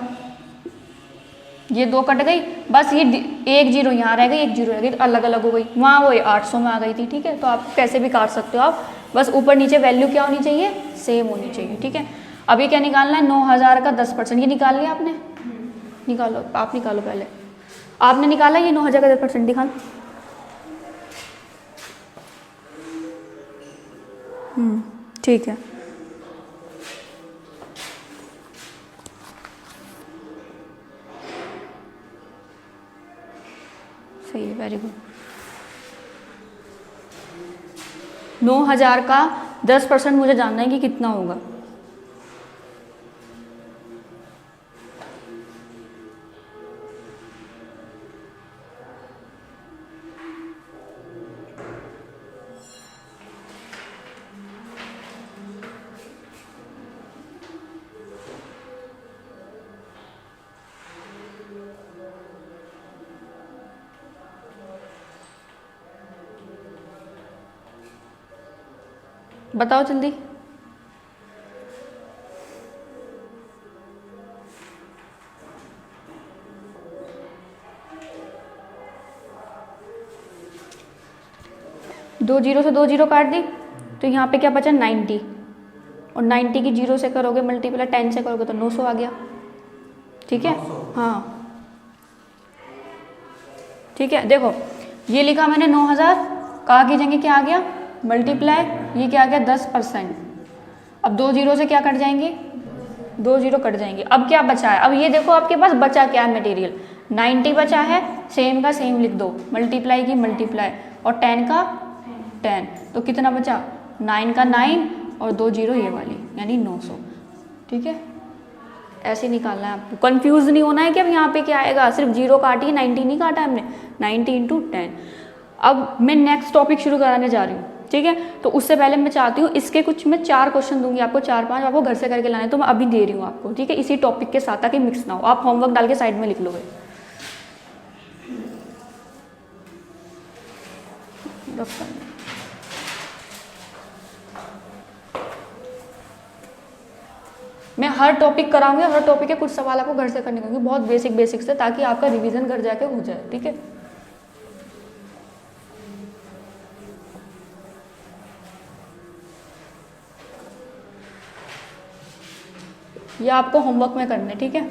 ये 2 कट गई, बस ये एक जीरो यहाँ रह गई, एक जीरो रह गई, तो अलग अलग हो गई, वहाँ वो 800 में आ गई थी, ठीक है। तो आप कैसे भी काट सकते हो आप, बस ऊपर नीचे वैल्यू क्या होनी चाहिए, सेम होनी चाहिए, ठीक है। अभी क्या निकालना है, 9000 का 10%, ये निकाल लिया आपने, निकालो आप, निकालो पहले, आपने निकाला ये 9000 का 10%, दिखा। ठीक है, सही है, वेरी गुड। 9000 का 10% मुझे जानना है कि कितना होगा। बताओ जल्दी, दो जीरो से 2 जीरो काट दी, तो यहाँ पे क्या बचा 90, और 90 की जीरो से करोगे मल्टीप्लाई 10 से करोगे तो 900 आ गया, ठीक है। हाँ ठीक है, देखो ये लिखा मैंने 9000 का, आगे जाएंगे क्या आ गया मल्टीप्लाई, ये क्या आ गया 10%। अब 2 जीरो से क्या कट जाएंगे, 2 जीरो कट जाएंगे। अब क्या बचा है, अब ये देखो आपके पास बचा क्या है मटेरियल, 90 बचा है, सेम का सेम लिख दो, मल्टीप्लाई की मल्टीप्लाई, और 10 का 10, तो कितना बचा 9 का 9 और 2 जीरो ये वाली, यानी 900। ठीक है, ऐसे निकालना है आपको, कंफ्यूज नहीं होना है कि अब यहाँ पे क्या आएगा, सिर्फ जीरो काटी, 90 नहीं काटा हमने, 90 इंटू 10। अब मैं नेक्स्ट टॉपिक शुरू कराने जा रही हूँ, ठीक है। तो उससे पहले मैं चाहती हूँ इसके कुछ मैं 4 क्वेश्चन दूंगी आपको, 4-5 आपको घर से करके लाने, तो मैं अभी दे रही हूँ आपको, ठीक है, इसी टॉपिक के साथ, ताकि मिक्स ना हो, आप होमवर्क डाल के साइड में लिख लोगे। मैं हर टॉपिक कराऊंगी, हर टॉपिक के कुछ सवाल आपको घर से करने होंगे, बहुत बेसिक से, ताकि आपका रिवीजन घर जाके हो जाए, ठीक है। ये आपको होमवर्क में करना है, ठीक है।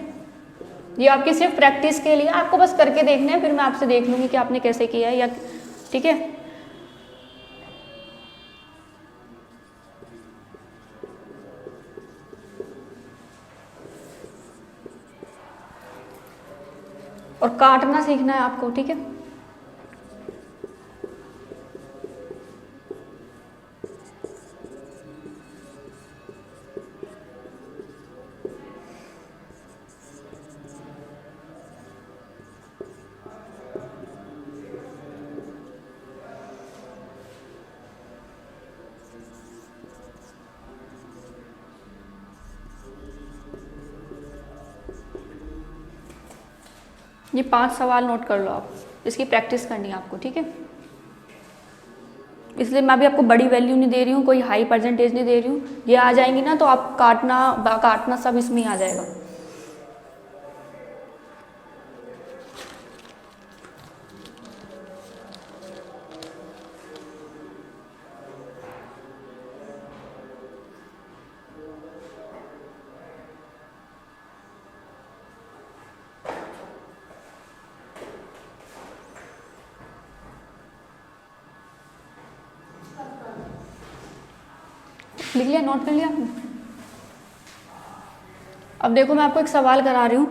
ये आपकी सिर्फ प्रैक्टिस के लिए, आपको बस करके देखना है, फिर मैं आपसे देख लूंगी कि आपने कैसे किया है, या ठीक है। और काटना सीखना है आपको, ठीक है। ये 5 सवाल नोट कर लो आप, इसकी प्रैक्टिस करनी है आपको, ठीक है। इसलिए मैं अभी आपको बड़ी वैल्यू नहीं दे रही हूँ, कोई हाई परसेंटेज नहीं दे रही हूँ, ये आ जाएंगी ना तो आप काटना सब इसमें ही आ जाएगा। लिख लिया, नोट कर लिया आपने। अब देखो मैं आपको एक सवाल करा रही हूँ,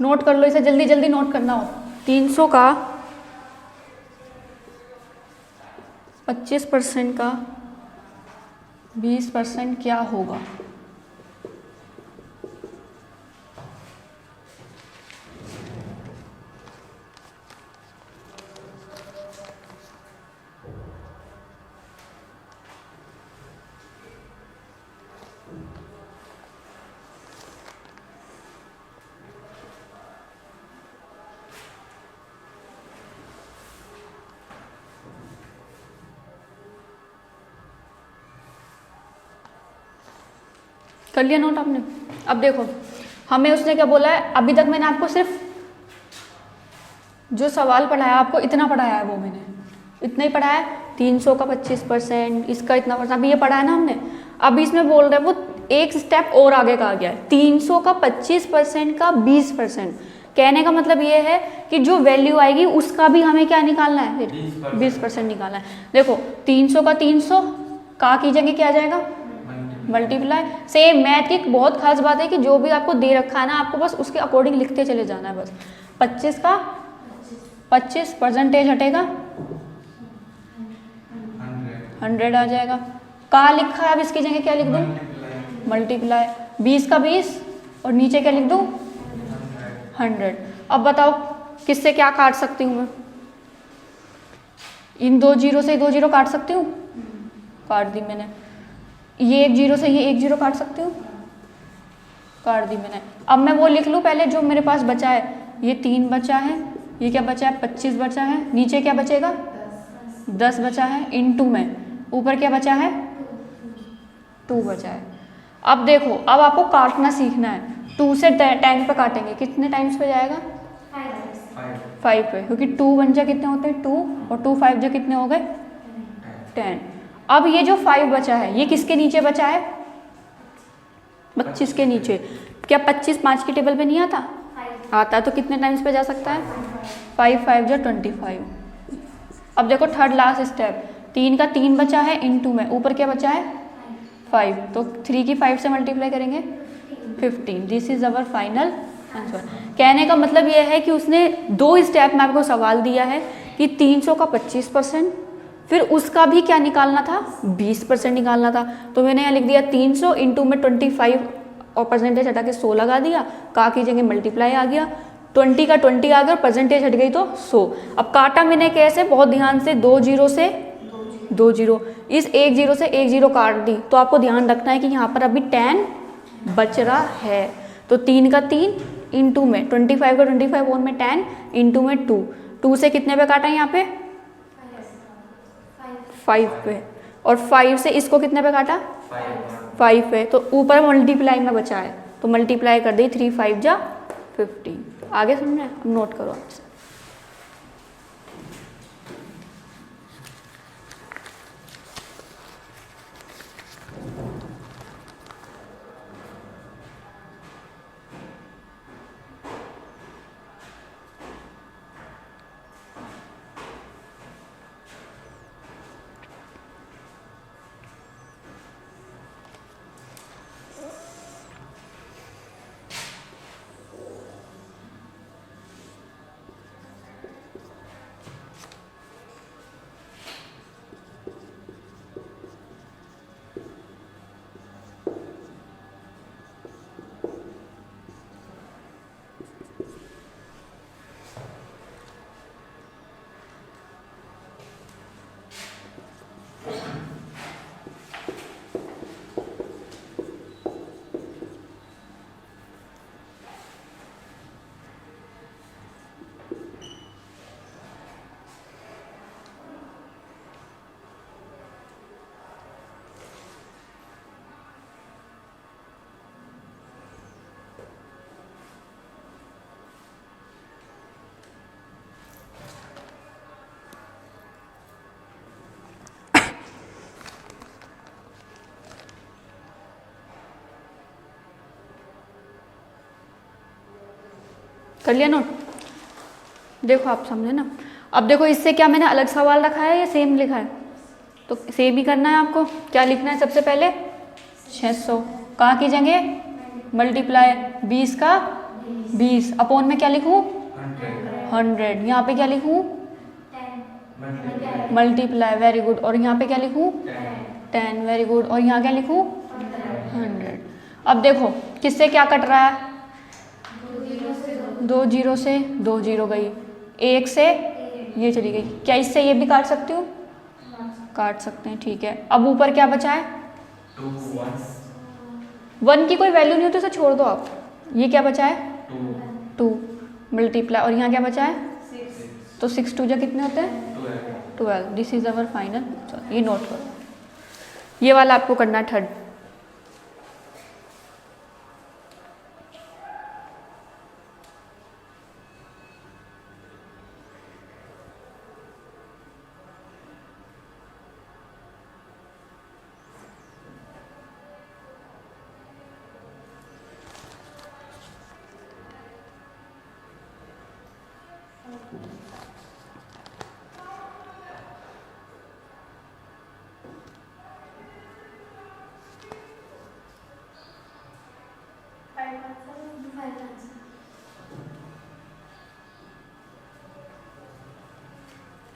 नोट कर लो इसे, जल्दी जल्दी नोट करना हो। 300 का 25% का 20% क्या होगा? कर लिया नोट आपने? अब देखो हमें उसने क्या बोला है, अभी तक मैंने आपको सिर्फ जो सवाल पढ़ाया आपको इतना पढ़ाया है, वो मैंने इतना ही पढ़ाया है। 300 का 25%, इसका इतना परसेंट, अभी ये पढ़ा है ना हमने। अभी इसमें बोल रहे हैं वो एक स्टेप और आगे का आ गया है, 300 का 25% का 20%। कहने का मतलब ये है कि जो वैल्यू आएगी उसका भी हमें क्या निकालना है, फिर 20% निकालना है। देखो 300 का 300 का की जगह क्या आ जाएगा, मल्टीप्लाई। सेम मैथ की बहुत खास बात है कि जो भी आपको दे रखा है ना, आपको बस उसके अकॉर्डिंग लिखते चले जाना है बस। 25 का 25 परसेंटेज हटेगा 100 आ जाएगा। का लिखा है, अब इसकी जगह क्या लिख दूँ, मल्टीप्लाई। 20 का 20 और नीचे क्या लिख दूँ, 100। अब बताओ किससे क्या काट सकती हूँ मैं, इन 2 जीरो से 2 जीरो काट सकती हूँ, काट दी मैंने। ये 1 जीरो से ये 1 जीरो काट सकती हूँ, काट दी मैंने। अब मैं वो लिख लूँ पहले जो मेरे पास बचा है, ये 3 बचा है, ये क्या बचा है 25 बचा है, नीचे क्या बचेगा 10 बचा है, इनटू में ऊपर क्या बचा है 2 बचा है। अब देखो अब आपको काटना सीखना है, 2 से 10 पे काटेंगे, कितने टाइम्स पे जाएगा 5 पे, क्योंकि 2 1 जा कितने होते हैं 2 और 2 5 जा कितने हो गए 10। अब ये जो 5 बचा है ये किसके नीचे बचा है, 25 के नीचे। क्या 25 5 की टेबल पे नहीं आता, आता है, तो कितने टाइम्स पे जा सकता है 5 5 जा 25, अब देखो थर्ड लास्ट स्टेप, 3 का 3 बचा है इनटू में, ऊपर क्या बचा है 5, तो 3 की 5 से मल्टीप्लाई करेंगे 15। This is our final answer. कहने का मतलब यह है कि उसने 2 स्टेप में आपको सवाल दिया है कि 300 का 25%, फिर उसका भी क्या निकालना था 20% निकालना था। तो मैंने यहाँ लिख दिया 300 इंटू में 25 और परसेंटेज हटा के 100 लगा दिया, का की जगह मल्टीप्लाई आ गया, 20 का 20 आ गया और परसेंटेज हट गई तो 100। अब काटा मैंने कैसे, बहुत ध्यान से, 2 जीरो से 2 जीरो, इस 1 जीरो से 1 जीरो काट दी, तो आपको ध्यान रखना है कि यहाँ पर अभी 10 बच रहा है। तो 3 का 3 इंटू में 25 का 25 और में 10 इंटू में 2 से कितने पे काटा है यहाँ पे 5 पे, और 5 से इसको कितने पे काटा 5 पे, तो ऊपर मल्टीप्लाई में बचा है, तो मल्टीप्लाई कर दी 3 5 जा 15। आगे समझ में, अब नोट करो आपसे। कर लिया नोट, देखो आप समझे ना। अब देखो इससे क्या मैंने अलग सवाल रखा है या सेम लिखा है, तो सेम ही करना है आपको। क्या लिखना है सबसे पहले 600, कहाँ की जगह मल्टीप्लाई 20 का 20 अपॉन में क्या लिखूँ 100, यहाँ पे क्या लिखूँ मल्टीप्लाई, वेरी गुड, और यहाँ पे क्या लिखूँ 10, वेरी गुड, और यहाँ क्या लिखूँ 100। अब देखो किससे क्या कट रहा है, 2 जीरो से 2 जीरो गई, 1 से ये चली गई, क्या इससे ये भी काट सकती हूँ, काट सकते हैं, ठीक है। अब ऊपर क्या बचा है 1 की कोई वैल्यू नहीं होती, उसे छोड़ दो आप, ये क्या बचा है 2 मल्टीप्लाई, और यहाँ क्या बचा है 6, तो 6 2 जा कितने होते हैं 12। दिस इज अवर फाइनल, ये नोट करो, ये वाला आपको करना है थर्ड।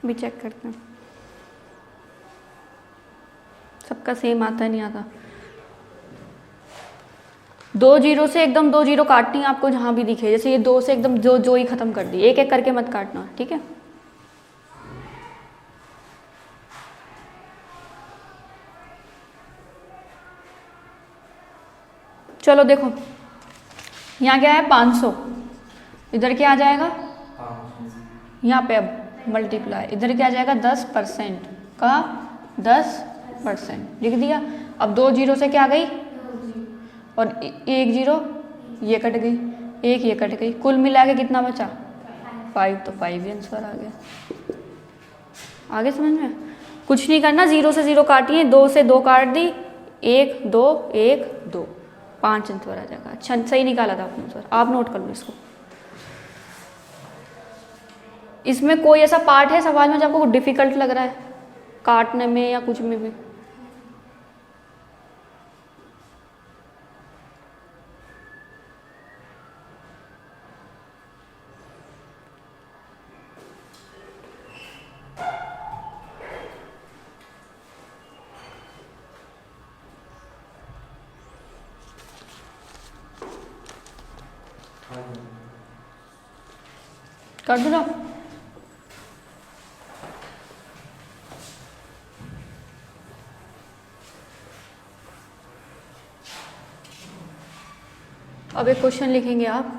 भी चेक करते हैं, सबका सेम आता है नहीं आता। 2 जीरो से एकदम 2 जीरो काटनी है आपको जहां भी दिखे, जैसे ये 2 से एकदम जो ही खत्म कर दी, एक एक करके मत काटना, ठीक है। चलो देखो यहाँ क्या है 500, इधर क्या आ जाएगा यहाँ पे अब मल्टीप्लाई, इधर क्या आ जाएगा 10% का 10% लिख दिया। अब 2 जीरो से क्या आ गई, और 1 जीरो ये कट गई, 1 ये कट गई, कुल मिला के कितना बचा 5, तो 5 ही आंसर आ गया। आगे समझ में, कुछ नहीं करना, 0 से 0 काटिए, 2 से 2 काट दी, 1 2 1 2, 5 आंसर आ जाएगा। अच्छा सही निकाला था आपने आंसर, आप नोट कर लो इसको। इसमें कोई ऐसा पार्ट है सवाल में जो आपको डिफिकल्ट लग रहा है काटने में या कुछ में भी? कर दो ना। अब एक क्वेश्चन लिखेंगे आप।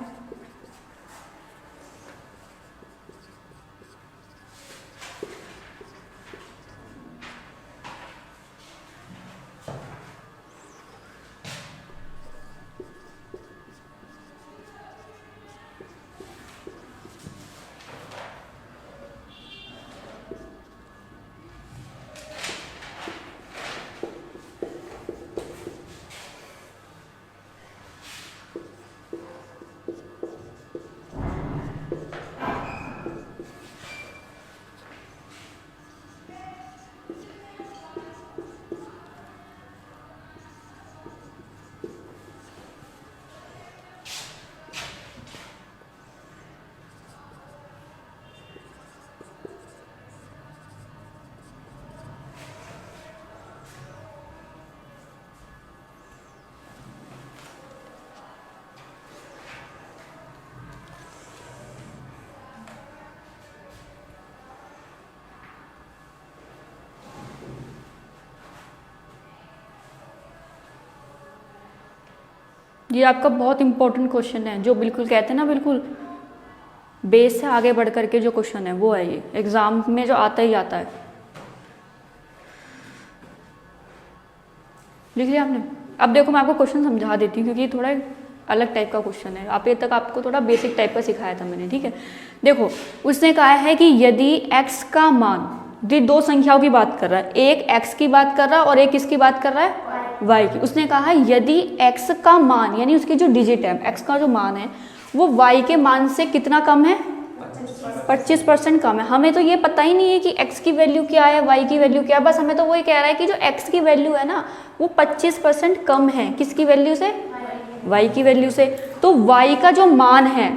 ये आपका बहुत इंपॉर्टेंट क्वेश्चन है, जो बिल्कुल कहते हैं ना बिल्कुल बेस से आगे बढ़ करके जो क्वेश्चन है वो है ये, एग्जाम में जो आता ही आता है। लिख लिया आपने? अब देखो मैं आपको क्वेश्चन समझा देती हूँ क्योंकि ये थोड़ा अलग टाइप का क्वेश्चन है। आप ये तक आपको थोड़ा बेसिक टाइप का सिखाया था मैंने, ठीक है। देखो उसने कहा है कि यदि x का मान, ये दो संख्याओं की बात कर रहा है, एक x की बात कर रहा है और एक किसकी बात कर रहा है, y की। उसने कहा यदि x का मान यानी उसकी जो डिजिट है, x का जो मान है वो y के मान से कितना कम है, 25% कम है। हमें तो ये पता ही नहीं है कि x की वैल्यू क्या है, y की वैल्यू क्या है, बस हमें तो वही कह रहा है कि जो x की वैल्यू है ना वो 25% कम है किसकी वैल्यू से, y की वैल्यू से। तो y का जो मान है,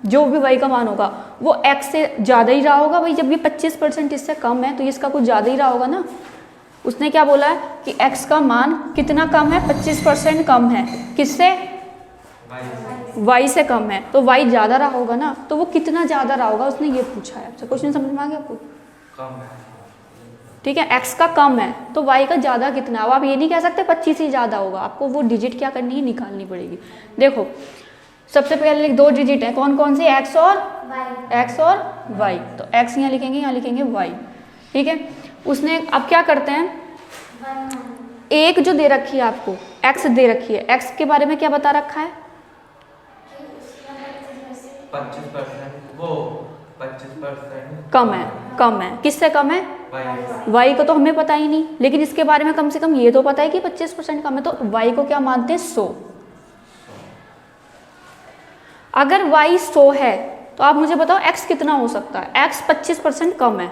जो भी y का मान होगा वो x से ज़्यादा ही रहा होगा भाई। जब ये 25% इससे कम है तो ये इसका कुछ ज़्यादा ही रहा होगा ना। उसने क्या बोला है कि x का मान कितना कम है, 25% कम है किससे, y से कम है, तो y ज़्यादा रहा होगा ना। तो वो कितना ज़्यादा रहा होगा उसने ये पूछा है आपसे। क्वेश्चन समझ में आ गया आपको? कम है, ठीक है। x का कम है तो y का ज़्यादा कितना है। आप ये नहीं कह सकते 25 ही ज़्यादा होगा, आपको वो डिजिट क्या करनी है, निकालनी पड़ेगी। देखो सबसे पहले दो डिजिट है, कौन कौन सी, x और y। तो x यहाँ लिखेंगे, यहाँ लिखेंगे y, ठीक है। उसने अब क्या करते हैं, एक जो दे रखी है आपको x दे रखी है, x के बारे में क्या बता रखा है, 25%, वो 25% कम है, कम है। किससे कम है, y को तो हमें पता ही नहीं, लेकिन इसके बारे में कम से कम ये तो पता है कि 25% कम है। तो y को क्या मानते हैं, 100। अगर y 100 है तो आप मुझे बताओ x कितना हो सकता है। x 25% कम है,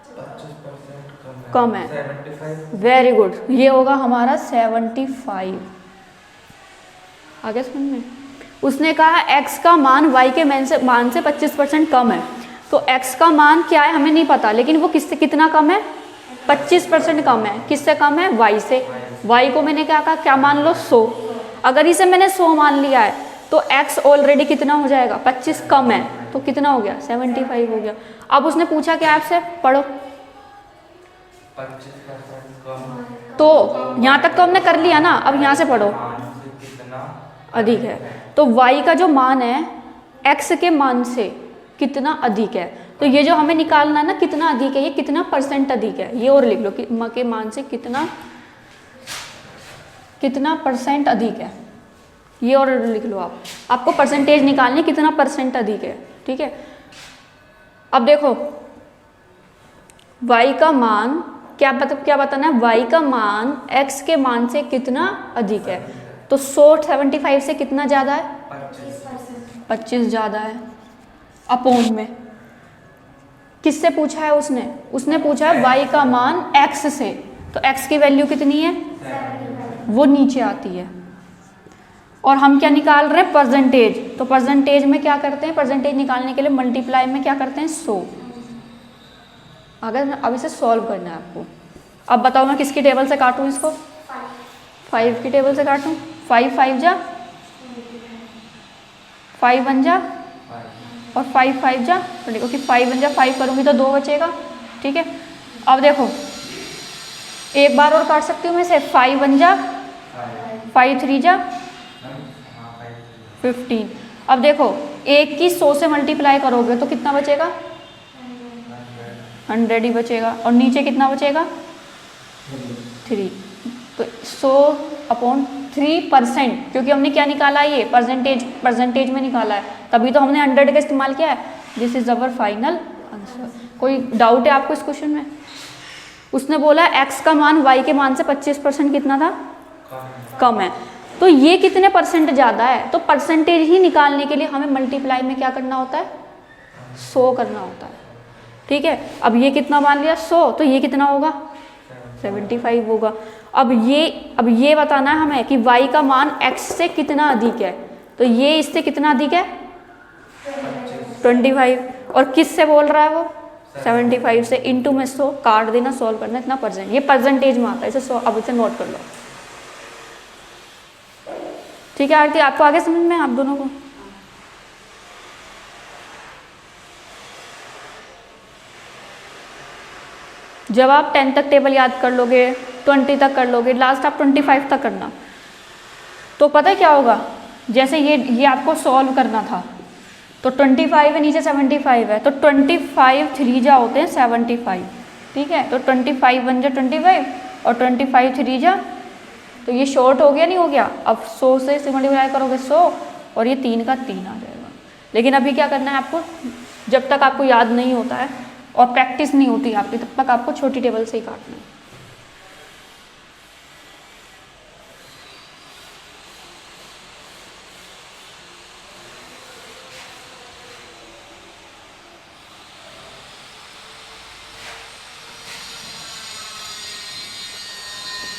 25% कम है, 75। वेरी गुड, ये होगा हमारा 75। आगे समझ में? उसने कहा x का मान y के मान से 25% कम है। तो x का मान क्या है हमें नहीं पता, लेकिन वो किससे कितना कम है, 25% कम है। किससे कम है, y से। y को मैंने क्या कहा, क्या मान लो, 100। अगर इसे मैंने 100 मान लिया है तो x ऑलरेडी कितना हो जाएगा, 25 कम है, तो कितना हो गया, 75 हो गया। अब उसने पूछा क्या आपसे, पढ़ो। 25% कम, तो यहाँ तक तो हमने कर लिया ना, अब यहाँ से पढ़ो। मान से कितना अधिक है, तो y का जो मान है x के मान से कितना अधिक है। तो ये जो हमें निकालना है ना, कितना अधिक है, ये कितना परसेंट अधिक है, ये और लिख लो कि m के मान से कितना परसेंट अधिक है, ये और लिख लो आप। आपको परसेंटेज निकालनी, कितना परसेंट अधिक है, ठीक है। अब देखो y का मान क्या बताना है, y का मान x के मान से कितना अधिक है। तो 175 से कितना ज़्यादा है, 25 ज़्यादा है, अपॉन में, किससे पूछा है उसने पूछा है y का मान x से, तो x की वैल्यू कितनी है, वो नीचे आती है। और हम क्या निकाल रहे हैं, परसेंटेज। तो परसेंटेज में क्या करते हैं, परसेंटेज निकालने के लिए मल्टीप्लाई में क्या करते हैं, 100। अगर अब इसे सॉल्व करना है आपको। अब बताओ मैं किसकी टेबल से काटूं इसको, 5 की टेबल से काटूं। 5 5 जा 5 1 जा और 5 5 जा, तो देखो कि 5 1 जा 5 करूँगी तो 2 बचेगा, ठीक है। अब देखो एक बार और काट सकती हूँ मैं इसे, 5 1 जा 5 3 जा 15। अब देखो एक की 100 से मल्टीप्लाई करोगे तो कितना बचेगा, 100 ही बचेगा। और नीचे कितना बचेगा, 3। तो 100/3%, क्योंकि हमने क्या निकाला है, ये परसेंटेज में निकाला है, तभी तो हमने 100 का इस्तेमाल किया है। This is our final answer. कोई डाउट है आपको इस क्वेश्चन में? उसने बोला x का मान y के मान से 25% कितना था, कम है। तो ये कितने परसेंट ज़्यादा है, तो परसेंटेज ही निकालने के लिए हमें मल्टीप्लाई में क्या करना होता है, 100 करना होता है, ठीक है। अब ये कितना मान लिया 100, तो ये कितना होगा, 75 होगा। अब ये बताना है हमें कि y का मान x से कितना अधिक है, तो ये इससे कितना अधिक है, 25। और किस से बोल रहा है वो, 75 से। इंटू में 100 काट देना, सॉल्व करना, इतना परसेंट, ये परसेंटेज में आता है। इसे अब इसे नोट कर लो, ठीक है। आरती आपको आगे समझ में, आप दोनों को? जब आप 10 तक टेबल याद कर लोगे, 20 तक कर लोगे, लास्ट आप 25 तक करना, तो पता है क्या होगा, जैसे ये आपको सॉल्व करना था, तो 25 है, नीचे 75 है, तो 25 3 जा होते हैं 75, ठीक है। तो 25 1 जा 25 और 25 3 जा, तो ये शॉर्ट हो गया, नहीं हो गया। अब 100 से मल्टीप्लाई करोगे 100 और ये 3 का 3 आ जाएगा। लेकिन अभी क्या करना है आपको, जब तक आपको याद नहीं होता है और प्रैक्टिस नहीं होती आपकी, तब तक आपको छोटी टेबल से ही काटना है।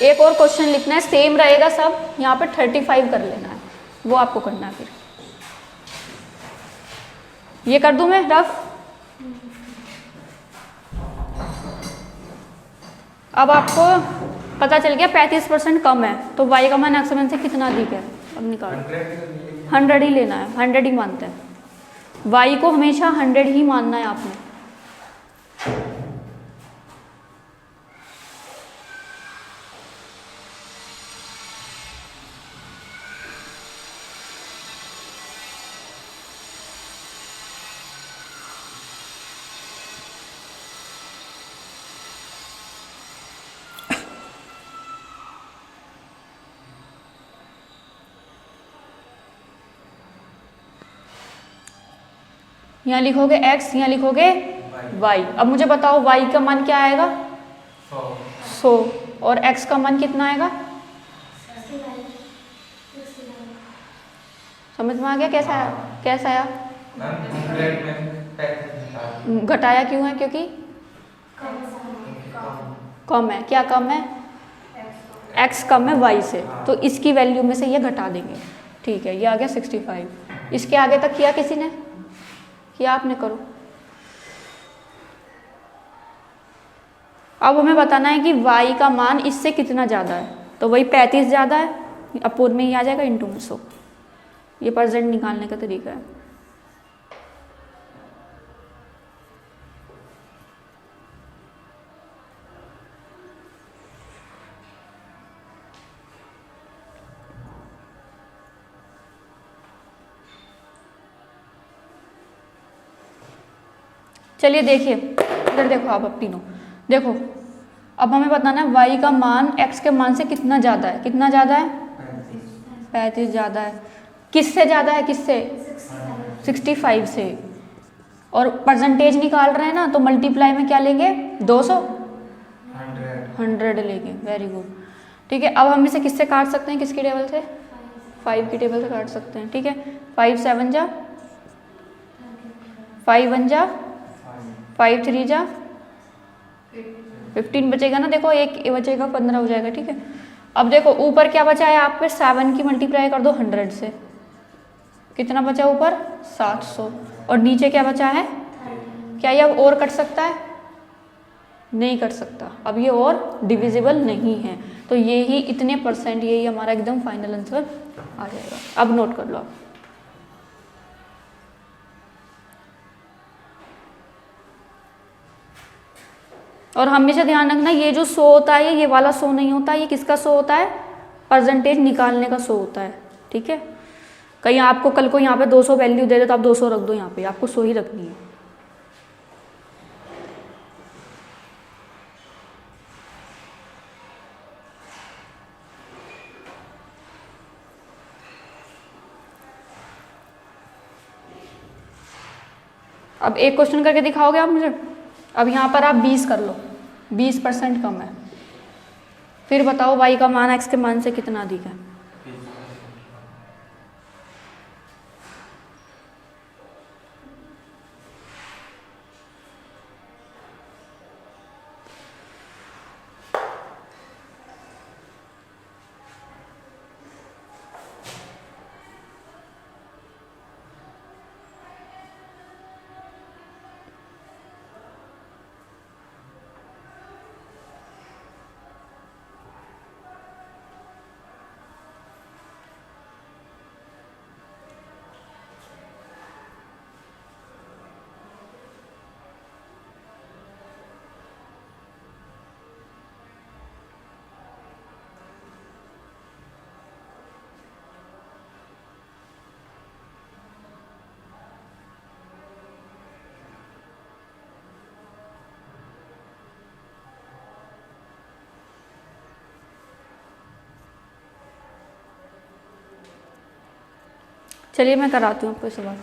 एक और क्वेश्चन लिखना है, सेम रहेगा सब, यहाँ पे 35 कर लेना है, वो आपको करना है। फिर ये कर दूं मैं रफ। अब आपको पता चल गया 35% कम है, तो y का मान x से कितना अधिक है, अब निकालो। 100 ही लेना है, 100 ही मानते हैं, y को हमेशा 100 ही मानना है आपने। यहाँ लिखोगे x, यहाँ लिखोगे y। अब मुझे बताओ y का मान क्या आएगा, 100, और x का मान कितना आएगा, समझ में आ गया? कैसा आया, कैसा आया? घटाया क्यों है, क्योंकि कम है। क्या कम है, x कम है y से, तो इसकी वैल्यू में से ये घटा देंगे, ठीक है। ये आ गया 65। इसके आगे तक किया किसी ने, किया आपने, करो। अब हमें बताना है कि y का मान इससे कितना ज़्यादा है, तो वही 35 ज़्यादा है, अपोज में ही आ जाएगा, इंटू में 100। ये परसेंट निकालने का तरीका है। चलिए देखिए, इधर देखो आप, अब तीनों देखो। अब हमें बताना है y का मान x के मान से कितना ज़्यादा है, कितना ज़्यादा है, 35 ज़्यादा है। किससे ज़्यादा है, किससे, 65 से। और परसेंटेज निकाल रहे हैं ना, तो मल्टीप्लाई में क्या लेंगे, 200 100 लेंगे, वेरी गुड, ठीक है। अब हम इसे किससे काट सकते हैं, किसकी टेबल से, 5 की टेबल से काट सकते हैं, ठीक है। 5 7 जा 5 1 जा 5 3 जा 15 बचेगा ना, देखो एक ये बचेगा 15 हो जाएगा, ठीक है। अब देखो ऊपर क्या बचा है आप पे, 7 की मल्टीप्लाई कर दो 100 से, कितना बचा ऊपर 700, और नीचे क्या बचा है, क्या ये अब और कट सकता है, नहीं कट सकता, अब ये और डिविजिबल नहीं है, तो ये ही इतने परसेंट, यही हमारा एकदम फाइनल आंसर आ जाएगा। अब नोट कर लो आप। और हमेशा ध्यान रखना, ये जो 100 होता है ये वाला 100 नहीं होता, ये किसका 100 होता है, परसेंटेज निकालने का 100 होता है, ठीक है। कहीं आपको कल को यहाँ पे 200 वैल्यू दे दे तो आप 200 रख दो, यहाँ पे आपको 100 ही रखनी है। अब एक क्वेश्चन करके दिखाओगे आप मुझे। अब यहाँ पर आप 20 कर लो, 20% कम है, फिर बताओ y का मान x के मान से कितना अधिक है। चलिए मैं कराती हूँ आपको सवाल।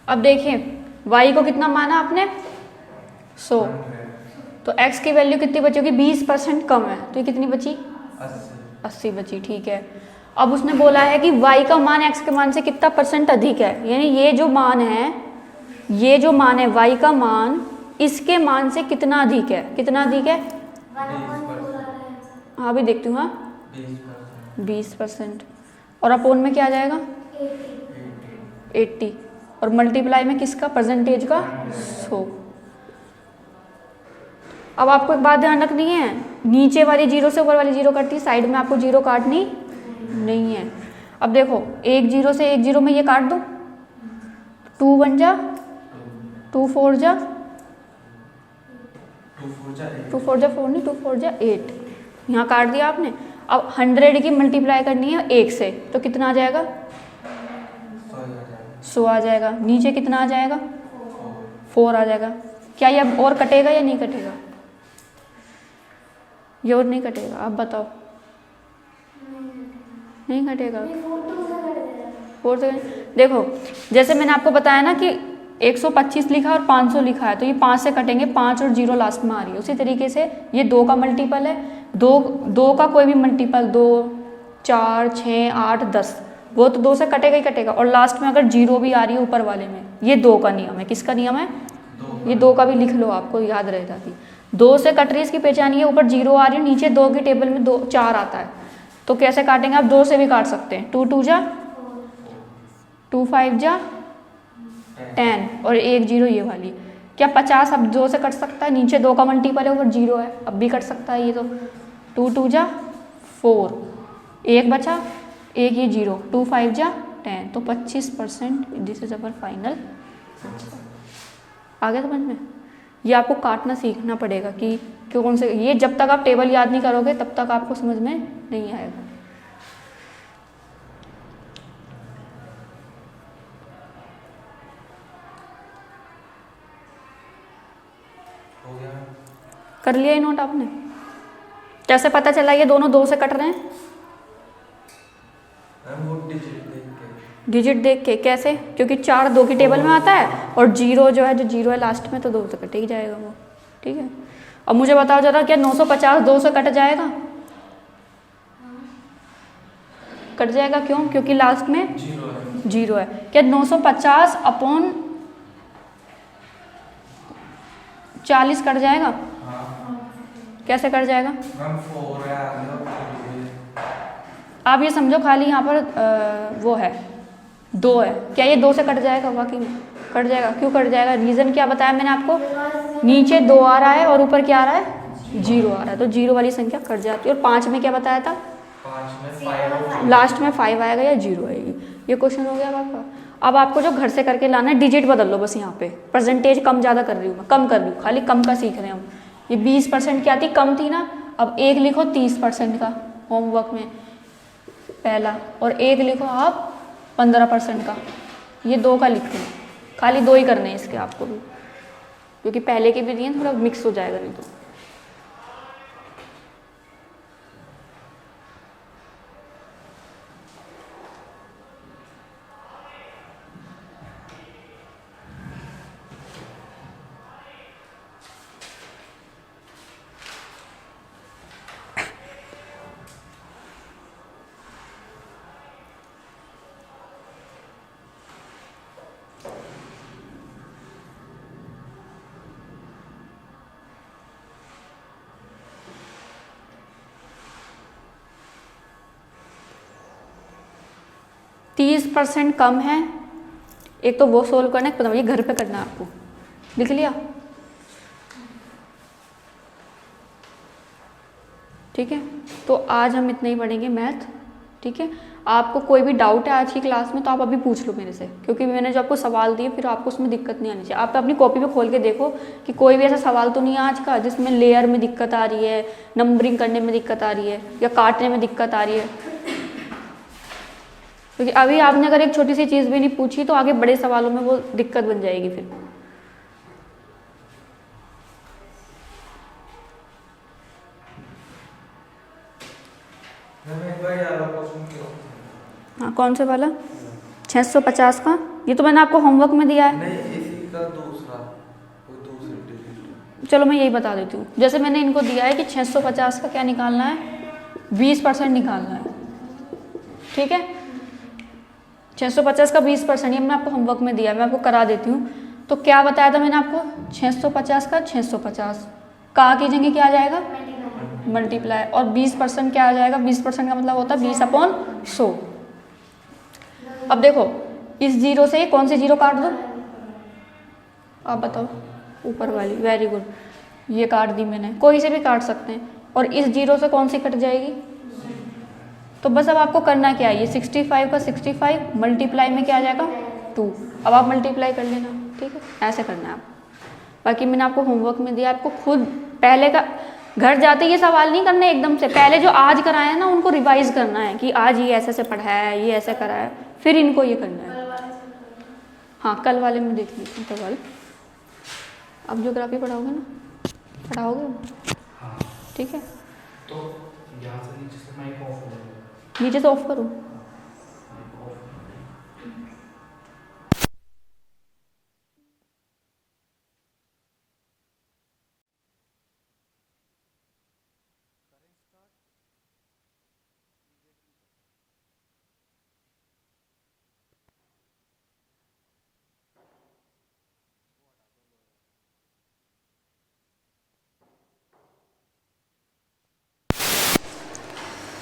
अब देखिए y को कितना माना आपने 100, तो x की वैल्यू कितनी बची होगी, 20% कम है, तो ये कितनी बची 80 बची, ठीक है। अब उसने बोला है कि y का मान x के मान से कितना परसेंट अधिक है, यानी ये जो मान है, ये जो मान है y का मान इसके मान से कितना अधिक है, कितना अधिक है, हाँ भी देखती हूँ, हाँ 20%, और अपोन में क्या आ जाएगा 80, और मल्टीप्लाई में किसका, परसेंटेज का 100। अब आपको एक बात ध्यान रखनी है, नीचे वाली जीरो से ऊपर वाली जीरो कटती है, साइड में आपको जीरो काटनी नहीं है। अब देखो एक जीरो से एक जीरो में ये काट दो, 2 1 जा 2 4 जा 2 4 जा 4 नहीं 2 4 जा 8, यहाँ काट दिया आपने। अब 100 की मल्टीप्लाई करनी है 1 से, तो कितना आ जाएगा 100 आ जाएगा, नीचे कितना आ जाएगा 4 आ जाएगा। क्या ये अब और कटेगा या नहीं कटेगा, ये और नहीं कटेगा, अब बताओ, नहीं कटेगा 4 से। देखो जैसे मैंने आपको बताया ना कि 125 लिखा और 500 लिखा है, तो ये 5 से कटेंगे, 5 और 0 लास्ट में आ रही है। उसी तरीके से ये 2 का मल्टीपल है, 2 का कोई भी मल्टीपल, 2 4 6 8 10, वो तो 2 से कटेगा ही कटेगा, और लास्ट में अगर 0 भी आ रही है ऊपर वाले में, ये 2 का नियम है। किसका नियम है, ये 2 का भी लिख लो, आपको याद रह जाती। 2 से कट रही है इसकी पहचान, ये ऊपर 0 आ रही है, नीचे 2 की टेबल में 2 4 आता है, तो कैसे काटेंगे आप, 2 से भी काट सकते हैं, 2 2 जा 2 5 जा 10, और 1 0 ये वाली। क्या 50 अब 2 से कट सकता है, नीचे 2 का मल्टीपल है ऊपर 0 है, अब भी कट सकता है ये, तो 2 2 जा 4, 1 बचा 1 ये 0, 2 5 जा 10, तो 25%, दिस इज अवर फाइनल। आ गया समझ में, ये आपको काटना सीखना पड़ेगा कि क्यों कौन से, ये जब तक आप टेबल याद नहीं करोगे तब तक आपको समझ में नहीं आएगा। कर लिया ये नोट आपने, कैसे पता चला ये दोनों 2 से कट रहे हैं, डिजिट देख के। कैसे, क्योंकि 4 2 की टेबल में आता है, और 0 जो है, जो 0 है लास्ट में, तो 2 से कट ही जाएगा वो, ठीक है। अब मुझे बताओ जरा, क्या 950 2 से कट जाएगा, कट जाएगा, क्यों, क्योंकि लास्ट में जीरो है। क्या 950 अपॉन 40 कट जाएगा? कैसे कट जाएगा? आप ये समझो खाली यहाँ पर वो है 2 है, क्या ये 2 से कट जाएगा? वाकई में कट जाएगा। क्यों कट जाएगा? रीज़न क्या बताया मैंने आपको? नीचे 2 आ रहा है और ऊपर क्या आ रहा है? 0 आ रहा है, तो 0 वाली संख्या कट जाती है। और 5 में क्या बताया था? 5 में 5 लास्ट में 5 आएगा या 0 आएगी। ये क्वेश्चन हो गया आपका। अब आपको जो घर से करके लाना है, डिजिट बदल लो बस। यहाँ पे परसेंटेज कम ज़्यादा कर रही हूँ मैं, कम कर रही हूँ, खाली कम का सीख रहे हैं हम। ये 20% क्या थी? कम थी ना। अब 1 लिखो 30% का होमवर्क में पहला, और 1 लिखो आप 15% का। ये 2 का लिखो, खाली 2 ही करने हैं इसके आपको भी, क्योंकि पहले के भी दिए थोड़ा मिक्स हो जाएगा नहीं तो। तीस % कम है, एक तो वो सोल्व करना है, पता ये घर पे करना है आपको। लिख लिया? ठीक है, तो आज हम इतना ही पढ़ेंगे मैथ। ठीक है, आपको कोई भी डाउट है आज की क्लास में तो आप अभी पूछ लो मेरे से, क्योंकि मैंने जो आपको सवाल दिए फिर आपको उसमें दिक्कत नहीं आनी चाहिए। आप अपनी कॉपी पे खोल के देखो कि कोई भी ऐसा सवाल तो नहीं है आज का जिसमें लेयर में दिक्कत आ रही है, नंबरिंग करने में दिक्कत आ रही है, या काटने में दिक्कत आ रही है। क्योंकि अभी आपने अगर एक छोटी सी चीज़ भी नहीं पूछी तो आगे बड़े सवालों में वो दिक्कत बन जाएगी फिर। हाँ, कौन से वाला? 650 का? ये तो मैंने आपको होमवर्क में दिया है। नहीं, इसी का दूसरा, कोई दूसरी डिजिट। चलो मैं यही बता देती हूँ। जैसे मैंने इनको दिया है कि 650 का क्या निकालना है? 20% निकालना है। ठीक है, 650 का 20%, ये मैंने आपको होमवर्क में दिया है, मैं आपको करा देती हूँ। तो क्या बताया था मैंने आपको? 650 का 650 का कीजिएंगे क्या आ जाएगा? मल्टीप्लाई। और 20% क्या आ जाएगा? 20% का मतलब होता है 20/100। अब देखो, इस 0 से कौन सी 0 काट दो? आप बताओ। ऊपर वाली, वेरी गुड, ये काट दी मैंने। कोई से भी काट सकते हैं। और इस 0 से कौन सी कट जाएगी? तो बस अब आपको करना क्या है? ये 65 का 65 मल्टीप्लाई में क्या आ जाएगा? 2। अब आप मल्टीप्लाई कर लेना। ठीक है, ऐसे करना है आप। बाकी मैंने आपको होमवर्क में दिया, आपको खुद पहले का घर जाते ये सवाल नहीं करने एकदम से, पहले जो आज कराया है ना उनको रिवाइज करना है कि आज ये ऐसे से पढ़ाया है, ये ऐसे कराया है, फिर इनको ये करना है। हाँ, कल वाले में देख लीजिए, कल वाले। अब ज्योग्राफी पढ़ाओगे ना? पढ़ाओगे? हाँ। ठीक है, तो यहाँ से नीचे से माइक ऑफ हो जाएगा। नीचे से ऑफ करो।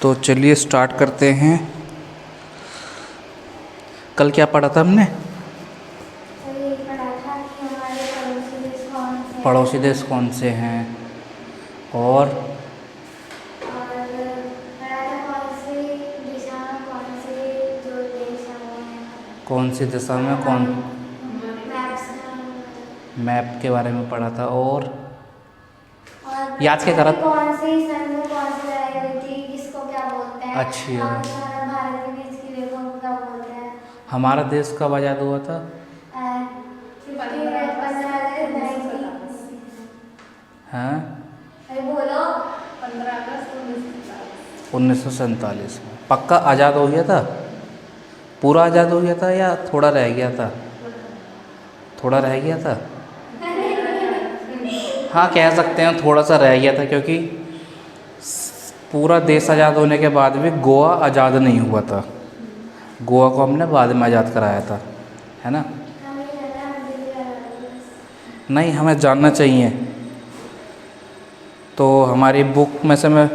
तो चलिए स्टार्ट करते हैं। कल क्या पढ़ा था हमने? पड़ोसी देश कौन से हैं, और कौन सी दिशा में कौन, मैप के बारे में पढ़ा था। और याद क्या करा? कौन सी सन में कौन सी लड़ाई हुई थी, किसको क्या बोलते हैं? अच्छी है। पाकिस्तान और भारत के बीच की रेखा को क्या बोलते हैं? हमारा देश कब आज़ाद हुआ था? 15 हैं? अरे बोलो। 1947 में। पक्का आज़ाद हो गया था? पूरा आज़ाद हो गया था या थोड़ा रह गया था? थोड़ा रह गया था। हाँ, कह सकते हैं थोड़ा सा रह गया था, क्योंकि पूरा देश आज़ाद होने के बाद भी गोवा आज़ाद नहीं हुआ था। गोवा को हमने बाद में आज़ाद कराया था, है ना। हमें जाना है दिल्ली वाला। नहीं, हमें जानना चाहिए। तो हमारी बुक में से मैं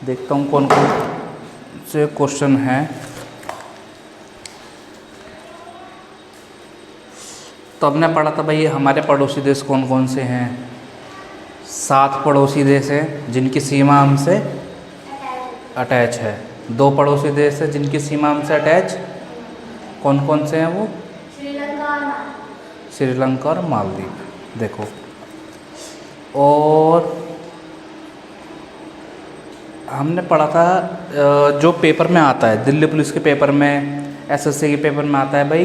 देखता हूँ कौन कौन से क्वेश्चन हैं। तो हमने पढ़ा था भाई हमारे पड़ोसी देश कौन कौन से हैं। 7 पड़ोसी देश हैं जिनकी सीमा हमसे अटैच है। 2 पड़ोसी देश हैं जिनकी सीमा हमसे अटैच, कौन कौन से हैं वो? श्रीलंका और मालदीव। श्रीलंका और मालदीव। देखो, और हमने पढ़ा था जो पेपर में आता है, दिल्ली पुलिस के पेपर में, एसएससी के पेपर में आता है भाई,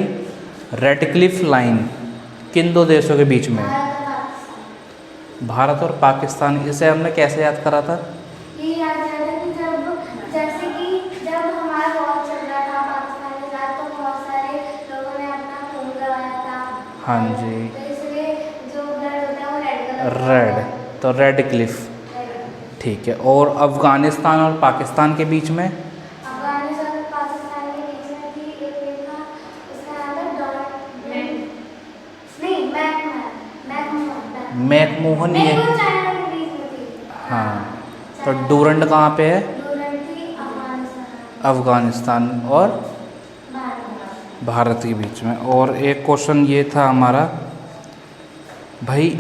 रेडक्लिफ लाइन किन 2 देशों के बीच में? भारत और पाकिस्तान। इसे हमने कैसे याद करा था? ये याद रहा था कि जैसे कि जब हमारा वॉर चल रहा था पाकिस्तान के साथ, तो बहुत सारे लोगों ने अपना खून गवाया था। हाँ जी, तो इसलिए जो ब्लड होता है वो रेड कलर का रेड, होता है। तो रेड क्लिफ, ठीक है। और अफ़गानिस्तान और पाकिस्तान के बीच में? अफगानिस्तान और पाकिस्तान के बीच में भी एक पेड़ था, उसका नाम है मैकमोहन। ये चाइना के बीच में थी। हाँ, तो डूरंड कहाँ पे है? डूरंड थी अफगानिस्तान अफ़गानिस्तान और भारत। भारत के बीच में। और एक क्वेश्चन ये था हमारा भाई,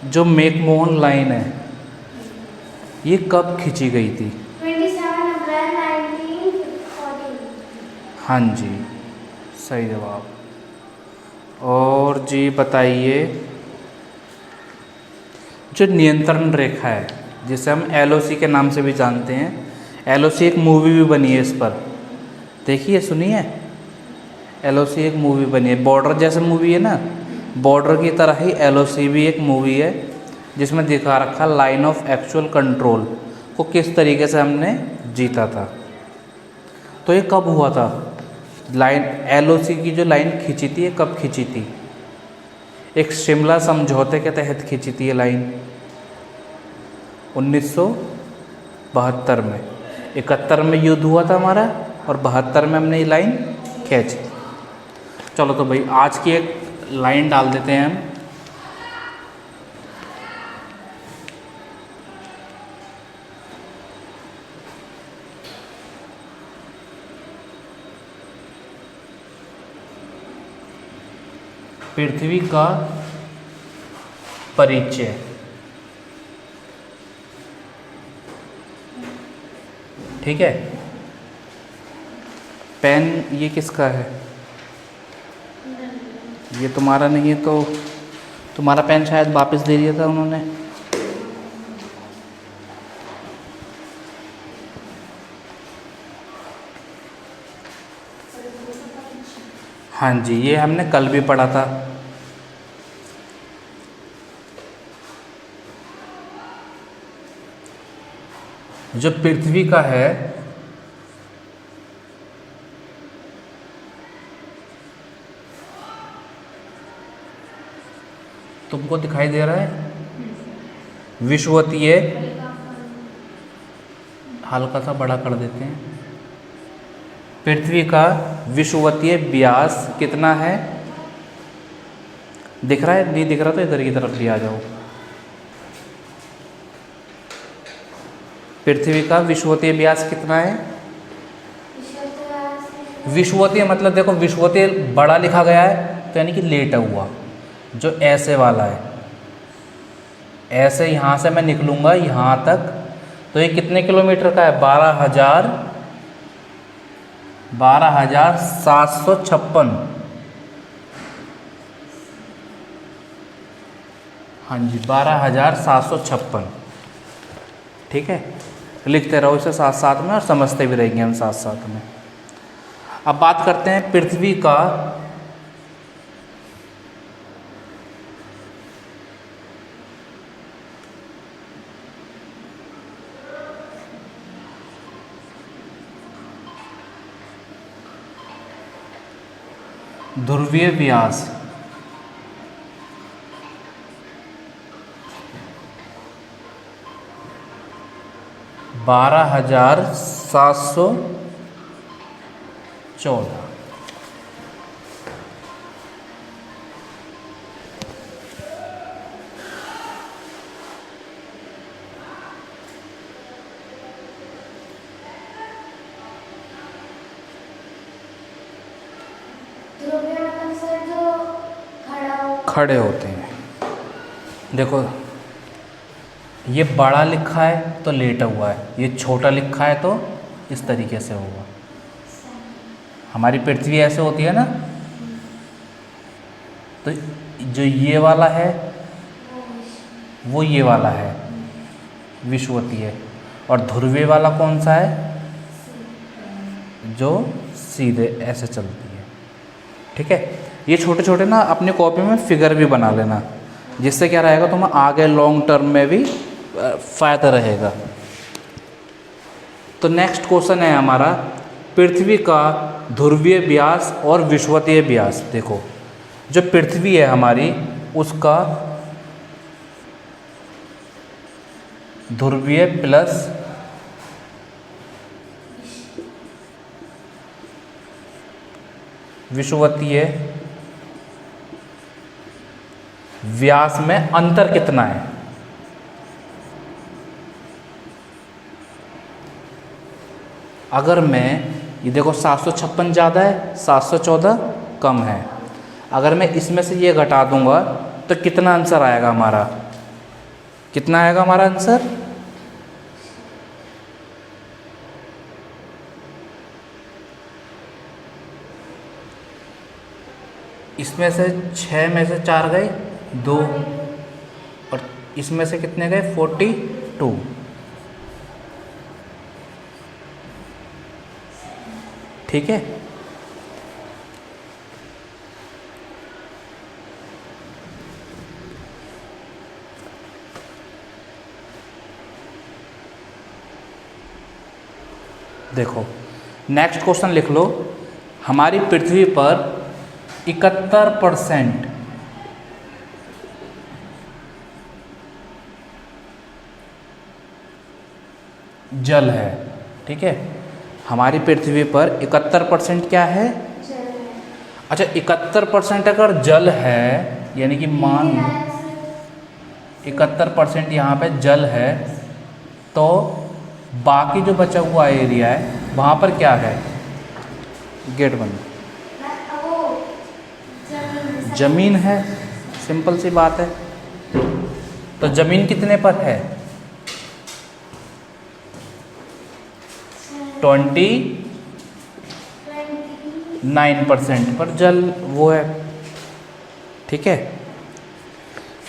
जो मैकमोहन लाइन है ये कब खींची गई थी? 27 अप्रैल 1914। हाँ जी, सही जवाब। और जी बताइए, जो नियंत्रण रेखा है जिसे हम एलओसी के नाम से भी जानते हैं, एलओसी एक मूवी भी बनी है इस पर, देखिए सुनिए, एलओसी एक मूवी बनी है। बॉर्डर जैसे मूवी है ना, बॉर्डर की तरह ही एलओसी भी एक मूवी है जिसमें दिखा रखा लाइन ऑफ एक्चुअल कंट्रोल को किस तरीके से हमने जीता था। तो ये कब हुआ था? लाइन एलओसी की जो लाइन खींची थी ये कब खींची थी? एक शिमला समझौते के तहत खींची थी ये लाइन 1972 में। 71 में युद्ध हुआ था हमारा और 72 में हमने ये लाइन खींची। चलो तो भाई आज की एक लाइन डाल देते हैं हम। पृथ्वी का परिचय। ठीक है, पेन ये किसका है? ये तुम्हारा नहीं है, तो तुम्हारा पेन शायद वापस दे दिया था उन्होंने। हाँ जी, ये हमने कल भी पढ़ा था। जो पृथ्वी का है तुमको दिखाई दे रहा है? विषुवतीय, हल्का सा बड़ा कर देते हैं। पृथ्वी का विषुवतीय व्यास कितना है? दिख रहा है? नहीं दिख रहा तो इधर की तरफ भी आ जाओ। पृथ्वी का विषुवतीय व्यास कितना है? विषुवतीय मतलब देखो, विषुवतीय बड़ा लिखा गया है तो यानी कि लेटा हुआ, जो ऐसे वाला है, ऐसे यहाँ से मैं निकलूँगा यहाँ तक, तो ये कितने किलोमीटर का है? 12,756। हाँ जी, 12,756। ठीक है, लिखते रहो इसे साथ साथ में और समझते भी रहेंगे हम साथ साथ में। अब बात करते हैं पृथ्वी का ध्रुवीय व्यास। बारह हजार 700 14। ध्रुवीय मतलब सर जो खड़ा हो। खड़े होते हैं। देखो ये बड़ा लिखा है तो लेटा हुआ है, ये छोटा लिखा है तो इस तरीके से होगा। हमारी पृथ्वी ऐसे होती है ना, तो जो ये वाला है वो ये वाला है, विषुवतीय। और ध्रुवीय वाला कौन सा है? जो सीधे ऐसे चलती है। ठीक है, ये छोटे छोटे ना अपने कॉपी में फिगर भी बना लेना, जिससे क्या रहेगा तुम्हें आगे लॉन्ग टर्म में भी फ़ायदा रहेगा। तो नेक्स्ट क्वेश्चन है हमारा पृथ्वी का ध्रुवीय व्यास और विषुवतीय व्यास। देखो जो पृथ्वी है हमारी उसका ध्रुवीय प्लस विषुवतीय व्यास में अंतर कितना है? अगर मैं ये देखो 756 ज़्यादा है, 714 कम है। अगर मैं इसमें से ये घटा दूंगा तो कितना आंसर आएगा हमारा? कितना आएगा हमारा आंसर? इसमें से 6 में से 4 गए 2, और इसमें से कितने गए 42। ठीक है, देखो नेक्स्ट क्वेश्चन लिख लो। हमारी पृथ्वी पर 71% जल है। ठीक है, हमारी पृथ्वी पर 71% क्या है? अच्छा 71% अगर जल है, यानी कि मान 71% यहाँ पे जल है, तो बाकी जो बचा हुआ एरिया है वहाँ पर क्या है? गेट बंद। जमीन है, सिंपल सी बात है। तो जमीन कितने पर है? 29% पर जल वो है। ठीक है,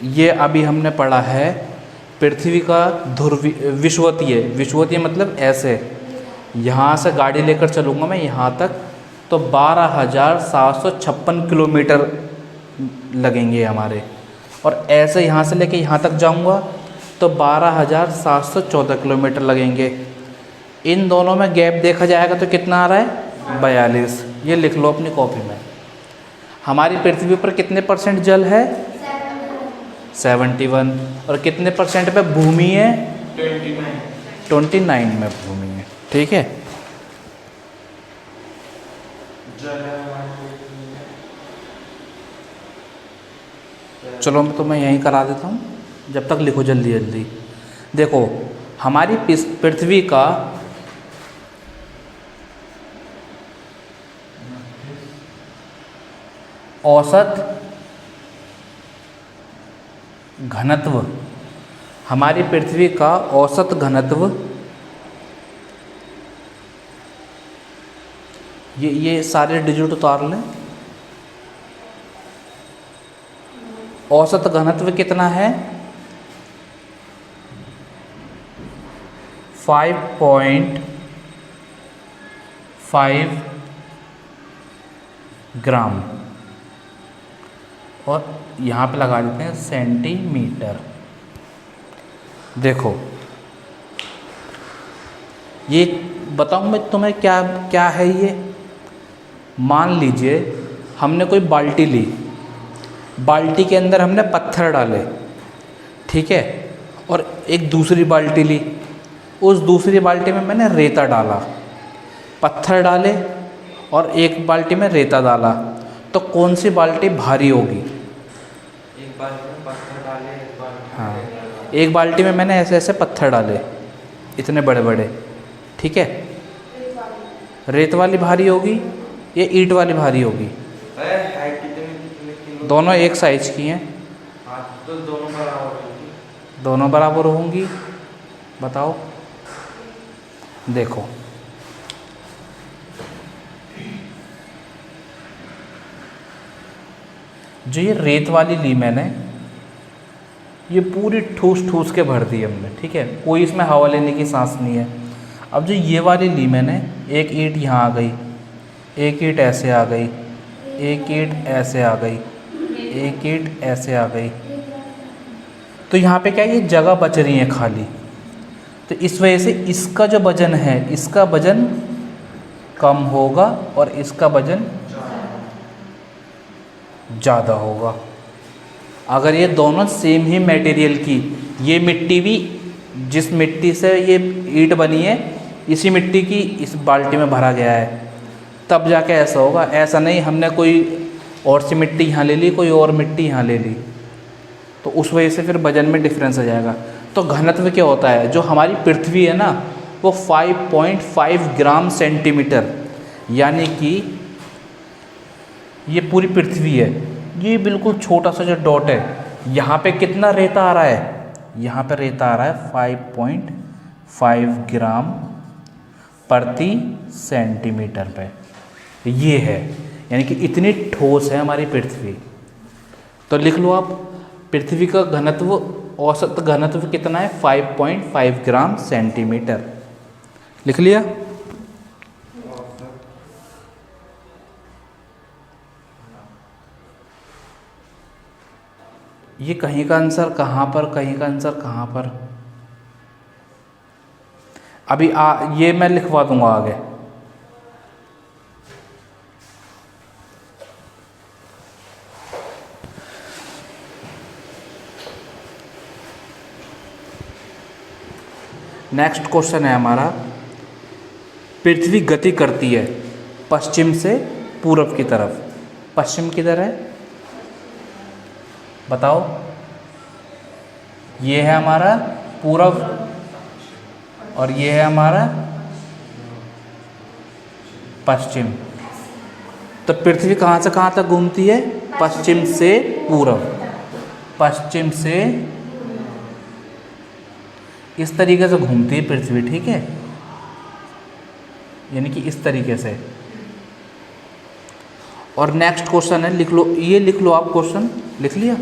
ये अभी हमने पढ़ा है पृथ्वी का विषुवतीय। विषुवतीय मतलब ऐसे, यहाँ से गाड़ी लेकर चलूँगा मैं यहाँ तक तो 12,756 किलोमीटर लगेंगे हमारे, और ऐसे यहाँ से लेके यहाँ तक जाऊँगा तो 12,714 किलोमीटर लगेंगे। इन दोनों में गैप देखा जाएगा तो कितना आ रहा है? 42। ये लिख लो अपनी कॉपी में। हमारी पृथ्वी पर कितने परसेंट जल है? 71। और कितने परसेंट पे भूमि है? 29 में भूमि है। ठीक है, चलो मैं तुम्हें यहीं करा देता हूँ, जब तक लिखो जल्दी जल्दी। देखो हमारी पृथ्वी का औसत घनत्व, हमारी पृथ्वी का औसत घनत्व, ये सारे डिजिट उतार लें। औसत घनत्व कितना है? 5.5 ग्राम, और यहाँ पे लगा देते हैं सेंटीमीटर। देखो ये बताऊँ मैं तुम्हें क्या क्या है ये। मान लीजिए हमने कोई बाल्टी ली, बाल्टी के अंदर हमने पत्थर डाले, ठीक है, और एक दूसरी बाल्टी ली, उस दूसरी बाल्टी में मैंने रेता डाला, पत्थर डाले और एक बाल्टी में रेता डाला, तो कौन सी बाल्टी भारी होगी? एक बाल्टी में पत्थर डाले, एक बाल्टी में हाँ, रेत डाला। एक बाल्टी में मैंने ऐसे ऐसे पत्थर डाले, इतने बड़े बड़े, ठीक है। रेत वाली भारी होगी या ईंट वाली भारी होगी? है कितने कितने किलो? दोनों एक साइज की हैं। हाँ, तो दोनों बराबर होगी। दोनों बराबर होंगी, बताओ। देखो, जो ये रेत वाली ली मैंने, ये पूरी ठूस ठूस के भर दी हमने, ठीक है, कोई इसमें हवा लेने की सांस नहीं है। अब जो ये वाली ली मैंने, एक ईंट यहाँ आ गई, एक ईंट ऐसे आ गई, एक ईंट ऐसे आ गई, एक ईंट ऐसे आ गई, तो यहाँ पे क्या है, ये जगह बच रही है खाली। तो इस वजह से इसका जो वजन है, इसका वजन कम होगा और इसका वजन ज़्यादा होगा। अगर ये दोनों सेम ही मटेरियल की, ये मिट्टी भी जिस मिट्टी से ये ईंट बनी है, इसी मिट्टी की इस बाल्टी में भरा गया है, तब जाके ऐसा होगा। ऐसा नहीं हमने कोई और सी मिट्टी यहाँ ले ली, कोई और मिट्टी यहाँ ले ली, तो उस वजह से फिर वजन में डिफरेंस आ जाएगा। तो घनत्व क्या होता है, जो हमारी पृथ्वी है ना, वो 5.5 ग्राम सेंटीमीटर, यानी कि ये पूरी पृथ्वी है, ये बिल्कुल छोटा सा जो डॉट है, यहाँ पे कितना रेता आ रहा है, यहाँ पे रेता आ रहा है 5.5 ग्राम प्रति सेंटीमीटर पे, ये है, यानी कि इतनी ठोस है हमारी पृथ्वी। तो लिख लो आप, पृथ्वी का घनत्व, औसत घनत्व कितना है, 5.5 ग्राम सेंटीमीटर। लिख लिया? ये कहीं का आंसर कहाँ पर, कहीं का आंसर कहाँ पर, अभी ये मैं लिखवा दूंगा आगे। नेक्स्ट क्वेश्चन है हमारा, पृथ्वी गति करती है पश्चिम से पूरब की तरफ। पश्चिम किधर है, बताओ? ये है हमारा पूरब और ये है हमारा पश्चिम। तो पृथ्वी कहाँ से कहाँ तक घूमती है, पश्चिम से पूरब, पश्चिम से इस तरीके से घूमती है पृथ्वी, ठीक है, यानी कि इस तरीके से। और नेक्स्ट क्वेश्चन है, लिख लो, ये लिख लो आप, क्वेश्चन लिख लिया,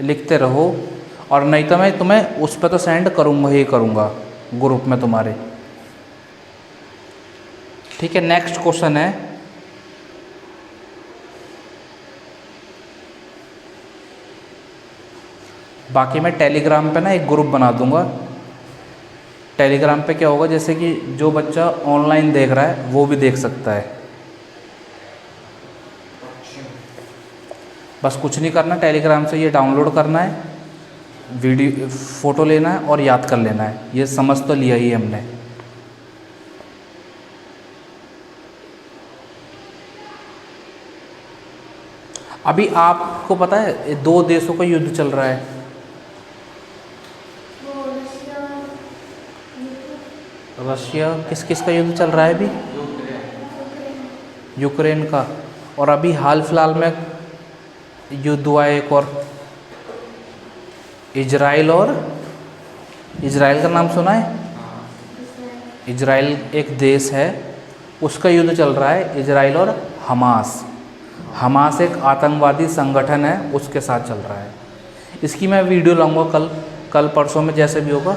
लिखते रहो, और नहीं तो मैं तुम्हें उस पर तो सेंड करूँगा ही करूँगा ग्रुप में तुम्हारे, ठीक है। नेक्स्ट क्वेश्चन है, बाकी मैं टेलीग्राम पे ना एक ग्रुप बना दूंगा। टेलीग्राम पे क्या होगा, जैसे कि जो बच्चा ऑनलाइन देख रहा है वो भी देख सकता है। बस कुछ नहीं करना, टेलीग्राम से ये डाउनलोड करना है, वीडियो फ़ोटो लेना है और याद कर लेना है। ये समझ तो लिया ही हमने। अभी आपको पता है 2 देशों का युद्ध चल रहा है, रशिया किस किस का युद्ध चल रहा है अभी, यूक्रेन का। और अभी हाल फिलहाल में युद्ध हुआ है एक और, इजराइल और, इजराइल का नाम सुना है? इजराइल एक देश है, उसका युद्ध चल रहा है, इजराइल और हमास। हमास एक आतंकवादी संगठन है, उसके साथ चल रहा है। इसकी मैं वीडियो लाऊंगा कल परसों में, जैसे भी होगा,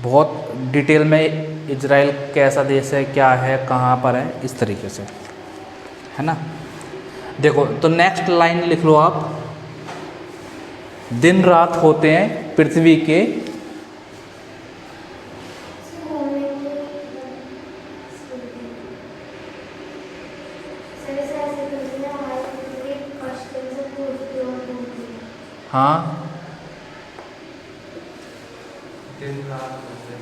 बहुत डिटेल में। इजराइल कैसा देश है, क्या है, कहाँ पर है, इस तरीके से, है ना। देखो, तो नेक्स्ट लाइन लिख लो आप, दिन रात होते हैं पृथ्वी के, हाँ,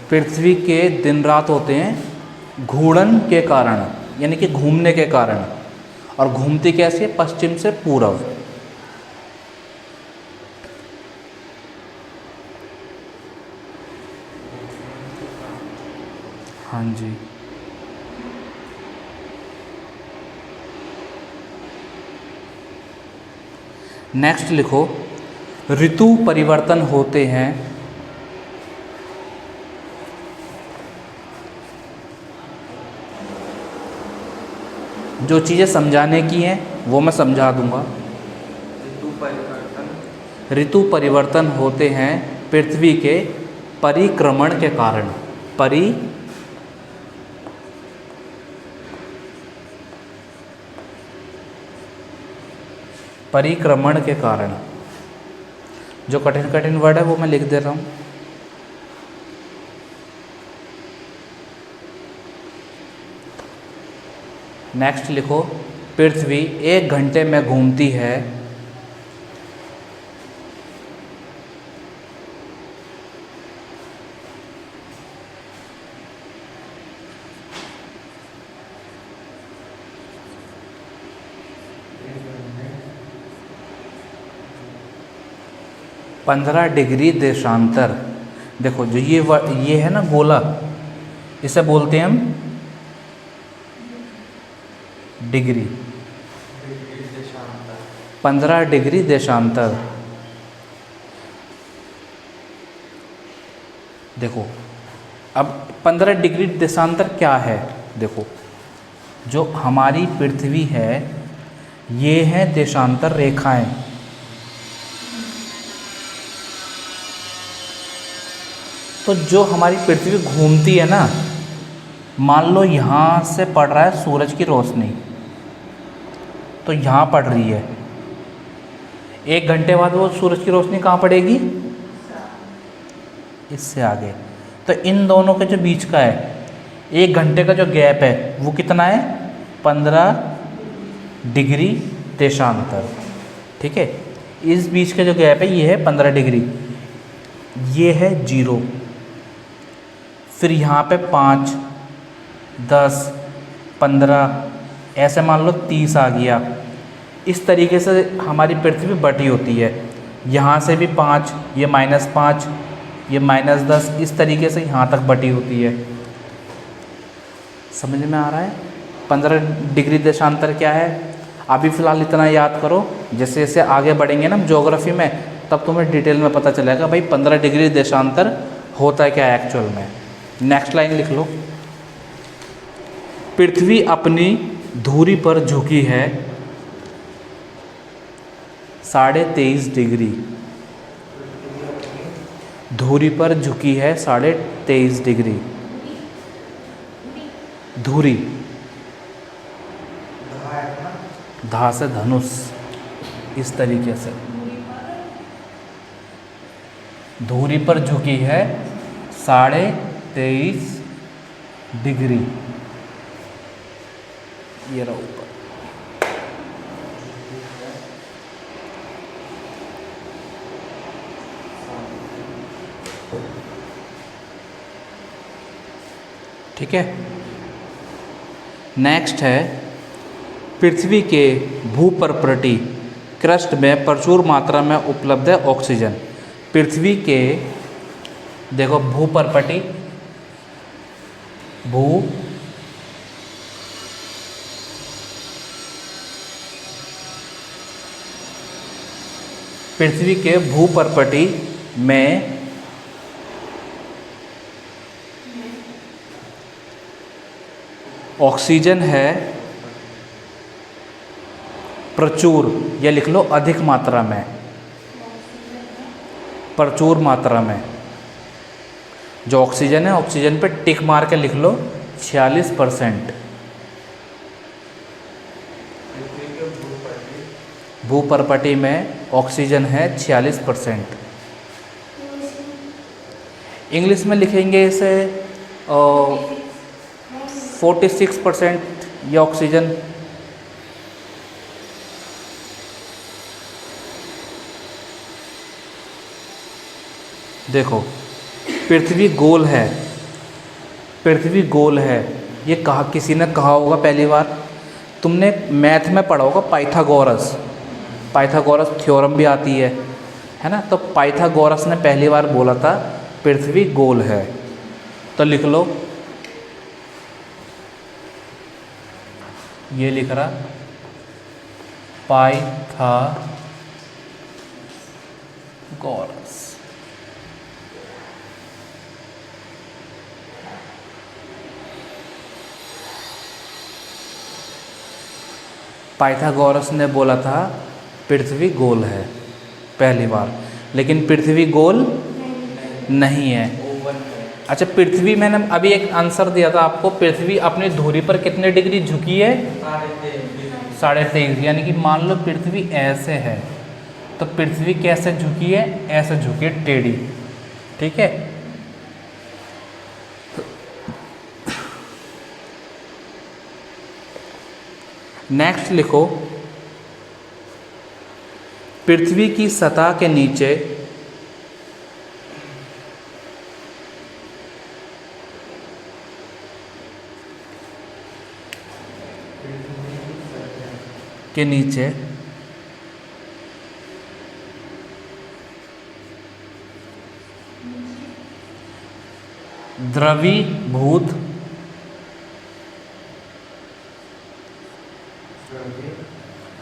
पृथ्वी के दिन रात होते हैं घूर्णन के कारण, यानी कि घूमने के कारण। और घूमती कैसे है? पश्चिम से पूर्व। हाँ जी। नेक्स्ट लिखो, ऋतु परिवर्तन होते हैं। जो चीज़ें समझाने की हैं वो मैं समझा दूंगा। ऋतु परिवर्तन होते हैं पृथ्वी के परिक्रमण के कारण। परिक्रमण के कारण। जो कठिन कठिन वर्ड है वो मैं लिख दे रहा हूँ। नेक्स्ट लिखो, पृथ्वी 1 घंटे में घूमती है। पंद्रह डिग्री देशांतर। देखो जो ये है ना गोला, इसे बोलते हैं हम डिग्री। 15 डिग्री देशांतर। देखो अब 15 डिग्री देशांतर क्या है? देखो जो हमारी पृथ्वी है ये है देशांतर रेखाएं। तो जो हमारी पृथ्वी घूमती है ना, मान लो यहाँ से पड़ रहा है सूरज की रोशनी, तो यहाँ पड़ रही है। 1 घंटे बाद वो सूरज की रोशनी कहाँ पड़ेगी? इससे आगे। तो इन दोनों के जो बीच का है 1 घंटे का जो गैप है वो कितना है? 15 डिग्री देशांतर। ठीक है, इस बीच का जो गैप है ये है 15 डिग्री, ये है 0। फिर यहाँ पे 5, 10, 15, ऐसे मान लो 30 आ गया। इस तरीके से हमारी पृथ्वी बटी होती है। यहाँ से भी 5, ये -5, ये -10, इस तरीके से यहाँ तक बटी होती है। समझ में आ रहा है? 15 डिग्री देशांतर क्या है? अभी फ़िलहाल इतना याद करो, जैसे जैसे आगे बढ़ेंगे ना हम ज्योग्राफी में, तब तुम्हें डिटेल में पता चलेगा भाई 15 डिग्री देशांतर होता है क्या एक्चुअल में। नेक्स्ट लाइन लिख लो, पृथ्वी अपनी धुरी पर झुकी है 23.5 डिग्री। धुरी पर झुकी है 23.5 डिग्री। धुरी, धा से धनुष, इस तरीके से धुरी पर झुकी है 23.5 डिग्री। ये रहा ऊपर। ठीक है, नेक्स्ट है पृथ्वी के भूपर्पटी क्रस्ट में प्रचुर मात्रा में उपलब्ध है ऑक्सीजन। पृथ्वी के देखो भूपर्पटी, पृथ्वी के भूपर्पटी में ऑक्सीजन है प्रचुर, या लिख लो अधिक मात्रा में, प्रचुर मात्रा में। जो ऑक्सीजन है, ऑक्सीजन पे टिक मार के लिख लो 46%। भूपर्पटी में ऑक्सीजन है 46%। इंग्लिश में लिखेंगे इसे 46% ये ऑक्सीजन। देखो पृथ्वी गोल है, पृथ्वी गोल है, ये कहा, किसी ने कहा होगा पहली बार, तुमने मैथ में पढ़ा होगा पाइथागोरस, पाइथागोरस थ्योरम भी आती है ना। तो पाइथागोरस ने पहली बार बोला था पृथ्वी गोल है। तो लिख लो, ये लिख रहा पाइथागोरस। पाइथागोरस ने बोला था पृथ्वी गोल है पहली बार, लेकिन पृथ्वी गोल नहीं है। अच्छा, पृथ्वी, मैंने अभी एक आंसर दिया था आपको, पृथ्वी अपनी धुरी पर कितने डिग्री झुकी है? 23.5। यानी कि मान लो पृथ्वी ऐसे है, तो पृथ्वी कैसे झुकी है? ऐसे झुकी है, टेढ़ी। ठीक है। नेक्स्ट लिखो, पृथ्वी की सतह के नीचे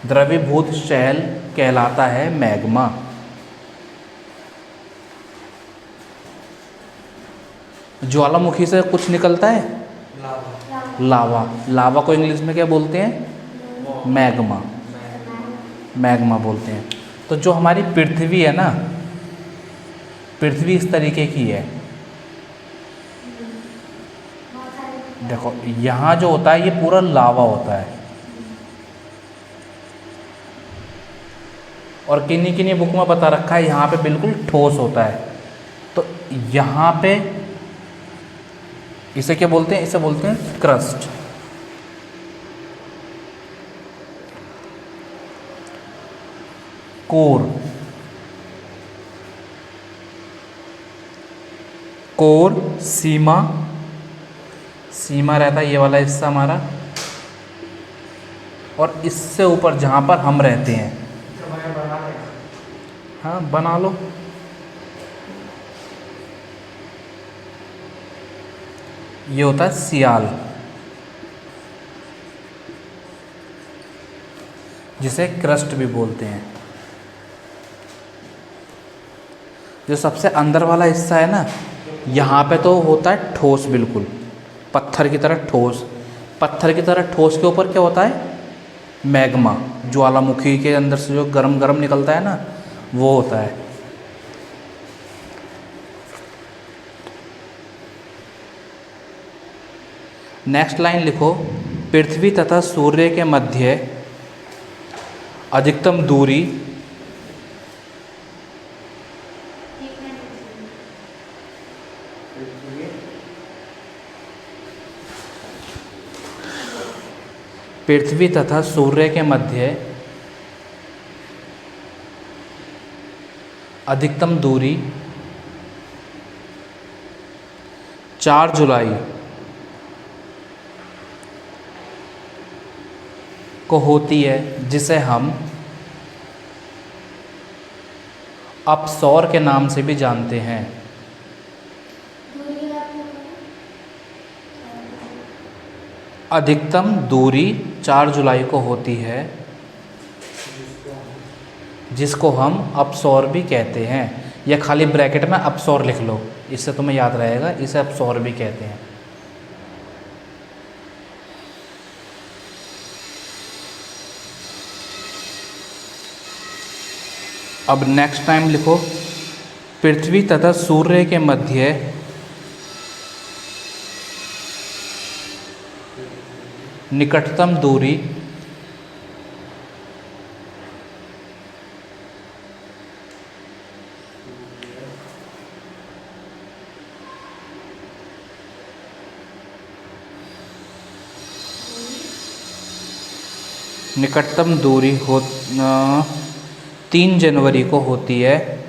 द्रवीभूत शैल कहलाता है मैग्मा। ज्वालामुखी से कुछ निकलता है? लावा। लावा को इंग्लिश में क्या बोलते हैं? मैग्मा। मैग्मा बोलते हैं। तो जो हमारी पृथ्वी है ना, पृथ्वी इस तरीके की है। देखो, यहाँ जो होता है ये पूरा लावा होता है, और किन्हीं किन्हीं बुक में बता रखा है यहाँ पे बिल्कुल ठोस होता है। तो यहाँ पे इसे क्या बोलते हैं? इसे बोलते हैं क्रस्ट। कोर, कोर सीमा, सीमा रहता है ये वाला हिस्सा हमारा, और इससे ऊपर जहाँ पर हम रहते हैं। हाँ, बना लो। ये होता है सियाल, जिसे क्रस्ट भी बोलते हैं। जो सबसे अंदर वाला हिस्सा है ना, यहाँ पे तो होता है ठोस, बिल्कुल पत्थर की तरह ठोस। पत्थर की तरह ठोस के ऊपर क्या होता है? मैग्मा। ज्वालामुखी के अंदर से जो गरम गरम निकलता है ना, वो होता है। नेक्स्ट लाइन लिखो, पृथ्वी तथा सूर्य के मध्य अधिकतम दूरी पृथ्वी तथा सूर्य के मध्य अधिकतम दूरी 4 जुलाई को होती है, जिसे हम अपसौर के नाम से भी जानते हैं। अधिकतम दूरी 4 जुलाई को होती है, जिसको हम अपसौर भी कहते हैं। या खाली ब्रैकेट में अपसौर लिख लो, इससे तुम्हें याद रहेगा, इसे अपसौर भी कहते हैं। अब नेक्स्ट टाइम लिखो, पृथ्वी तथा सूर्य के मध्य निकटतम दूरी हो 3 जनवरी को होती है,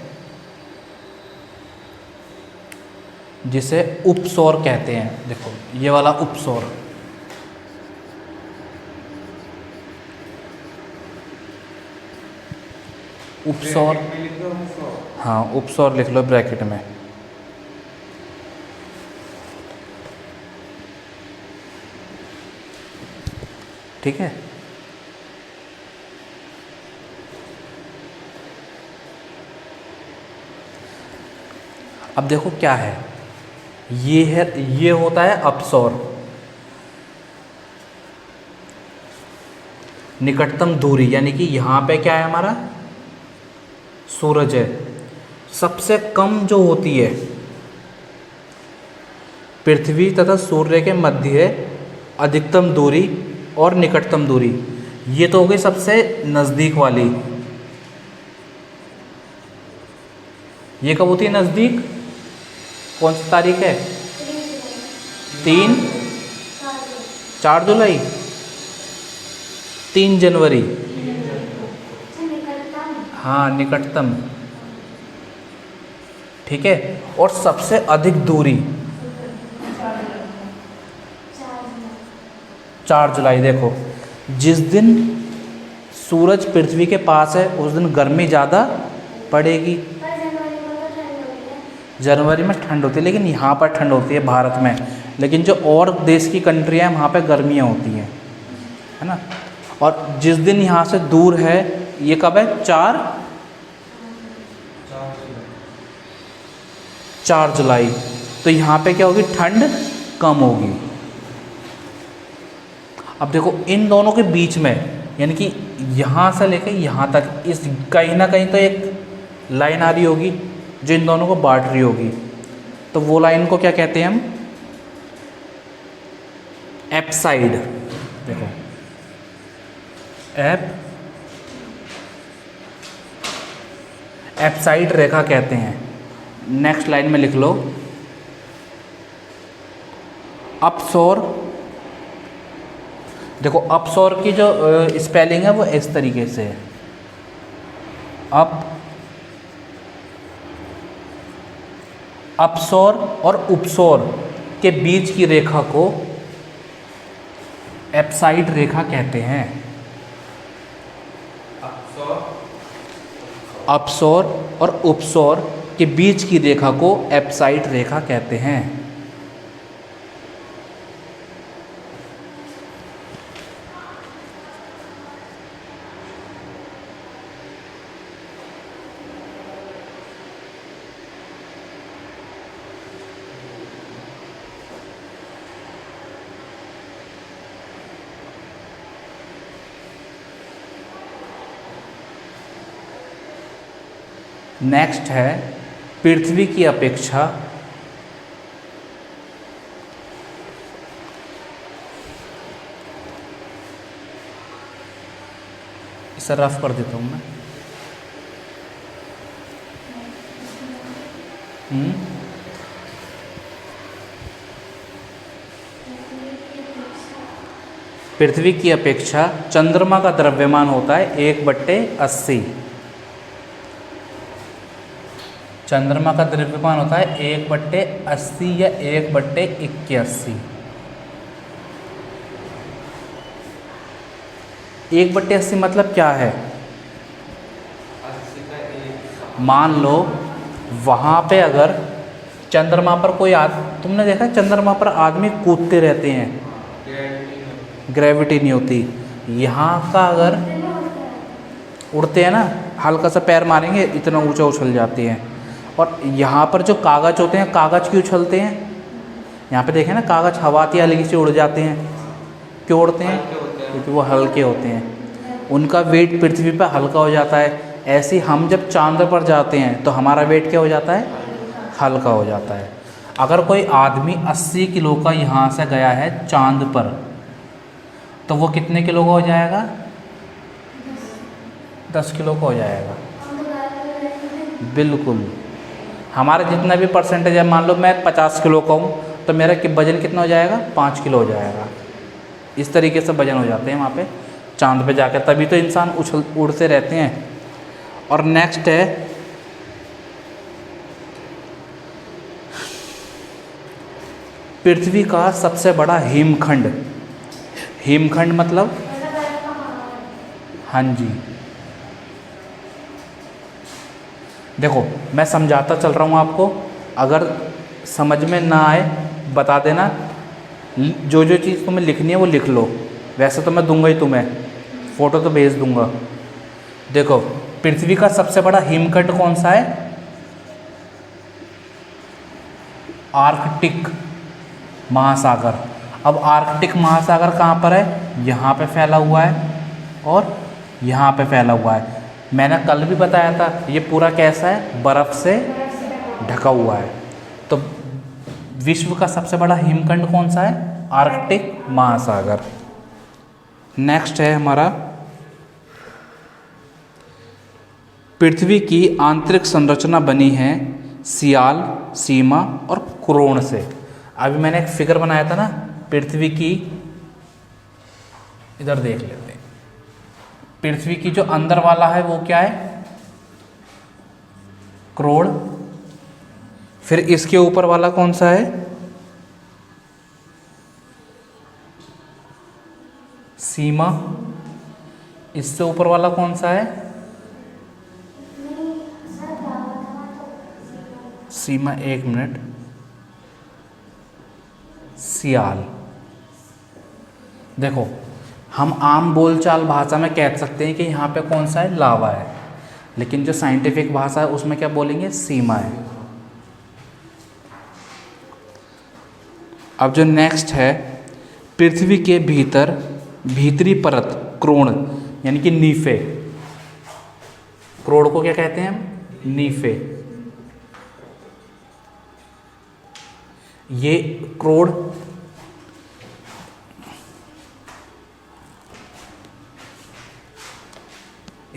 जिसे उपसौर कहते हैं। देखो, ये वाला उपसौर, उपसौर, ब्रैकेट में लिख दो उपसौर। हाँ उपसौर लिख लो ब्रैकेट में। ठीक है। अब देखो क्या है, ये होता है अपसौर, निकटतम दूरी, यानी कि यहाँ पे क्या है हमारा सूरज है, सबसे कम जो होती है पृथ्वी तथा सूर्य के मध्य है अधिकतम दूरी और निकटतम दूरी। ये तो हो गई सबसे नज़दीक वाली। ये कब होती है नज़दीक, कौन सी तारीख है, 4 जुलाई, 3 जनवरी, हाँ निकटतम। ठीक है। और सबसे अधिक दूरी 4 जुलाई। देखो जिस दिन सूरज पृथ्वी के पास है उस दिन गर्मी ज़्यादा पड़ेगी। जनवरी में ठंड होती है, लेकिन यहाँ पर ठंड होती है भारत में, लेकिन जो और देश की कंट्रियाँ हैं वहाँ पर गर्मियाँ होती हैं, है ना। और जिस दिन यहाँ से दूर है ये कब है, 4 जुलाई। तो यहाँ पे क्या होगी, ठंड कम होगी। अब देखो इन दोनों के बीच में, यानी कि यहाँ से लेकर यहाँ तक, इस कहीं ना कहीं तो एक लाइन आ रही होगी जो इन दोनों को बांट रही होगी। तो वो लाइन को क्या कहते हैं हम, एपसाइड। देखो एपसाइड रेखा कहते हैं। नेक्स्ट लाइन में लिख लो अपसौर। देखो अपसौर की जो स्पेलिंग है वो इस तरीके से है, अपसौर और उपसौर के बीच की रेखा को एपसाइड रेखा कहते हैं। अपसौर और उपसौर के बीच की रेखा को एपसाइड रेखा कहते हैं। नेक्स्ट है पृथ्वी की अपेक्षा इसे रफ कर देता हूँ मैं। पृथ्वी की अपेक्षा चंद्रमा का द्रव्यमान होता है 1/80। चंद्रमा का द्रव्यमान होता है 1/80 या 1/81। 1/80 मतलब क्या है, मान लो वहाँ पे अगर चंद्रमा पर कोई तुमने देखा चंद्रमा पर आदमी कूदते रहते हैं, ग्रेविटी नहीं होती। यहाँ का अगर उड़ते हैं ना, हल्का सा पैर मारेंगे इतना ऊंचा उछल जाते हैं। और यहाँ पर जो कागज़ होते हैं, कागज़ क्यों उछलते हैं, यहाँ पे देखें ना कागज़ हवाती हल्की से उड़ जाते हैं। क्यों उड़ते हैं, क्योंकि वो हल्के होते हैं, उनका वेट पृथ्वी पर हल्का हो जाता है। ऐसे हम जब चांद पर जाते हैं तो हमारा वेट क्या हो जाता है, हल्का हो जाता है। अगर कोई आदमी 80 किलो का यहाँ से गया है चांद पर, तो वो कितने किलो का हो जाएगा, 10 किलो का हो जाएगा। बिल्कुल, हमारा जितना भी परसेंटेज है, मान लो मैं 50 किलो का हूँ तो मेरा वजन कितना हो जाएगा, 5 किलो हो जाएगा। इस तरीके से वजन हो जाते हैं वहाँ पे चांद पे जाकर, तभी तो इंसान उड़ते रहते हैं। और नेक्स्ट है पृथ्वी का सबसे बड़ा हिमखंड। हिमखंड मतलब, हाँ जी, देखो मैं समझाता चल रहा हूँ आपको, अगर समझ में ना आए बता देना। जो जो चीज़ तुम्हें लिखनी है वो लिख लो, वैसे तो मैं दूंगा ही तुम्हें, फ़ोटो तो भेज दूंगा। देखो पृथ्वी का सबसे बड़ा हिमखंड कौन सा है? आर्कटिक महासागर। अब आर्कटिक महासागर कहाँ पर है? यहाँ पे फैला हुआ है और यहाँ पे फैला हुआ है। मैंने कल भी बताया था ये पूरा कैसा है? बर्फ़ से ढका हुआ है। तो विश्व का सबसे बड़ा हिमखंड कौन सा है? आर्कटिक महासागर। नेक्स्ट है हमारा, पृथ्वी की आंतरिक संरचना बनी है सियाल, सीमा और क्रोण से। अभी मैंने एक फिगर बनाया था ना पृथ्वी की, इधर देख लेते हैं। पृथ्वी की जो अंदर वाला है वो क्या है? क्रोण। फिर इसके ऊपर वाला कौन सा है? सीमा। इससे ऊपर वाला कौन सा है? सीमा, एक मिनट, सियाल। देखो हम आम बोलचाल भाषा में कह सकते हैं कि यहाँ पे कौन सा है? लावा है, लेकिन जो साइंटिफिक भाषा है उसमें क्या बोलेंगे? सीमा है। अब जो नेक्स्ट है, पृथ्वी के भीतर भीतरी परत क्रोण यानी कि नीफे। क्रोण को क्या कहते हैं हम? नीफे। ये क्रोण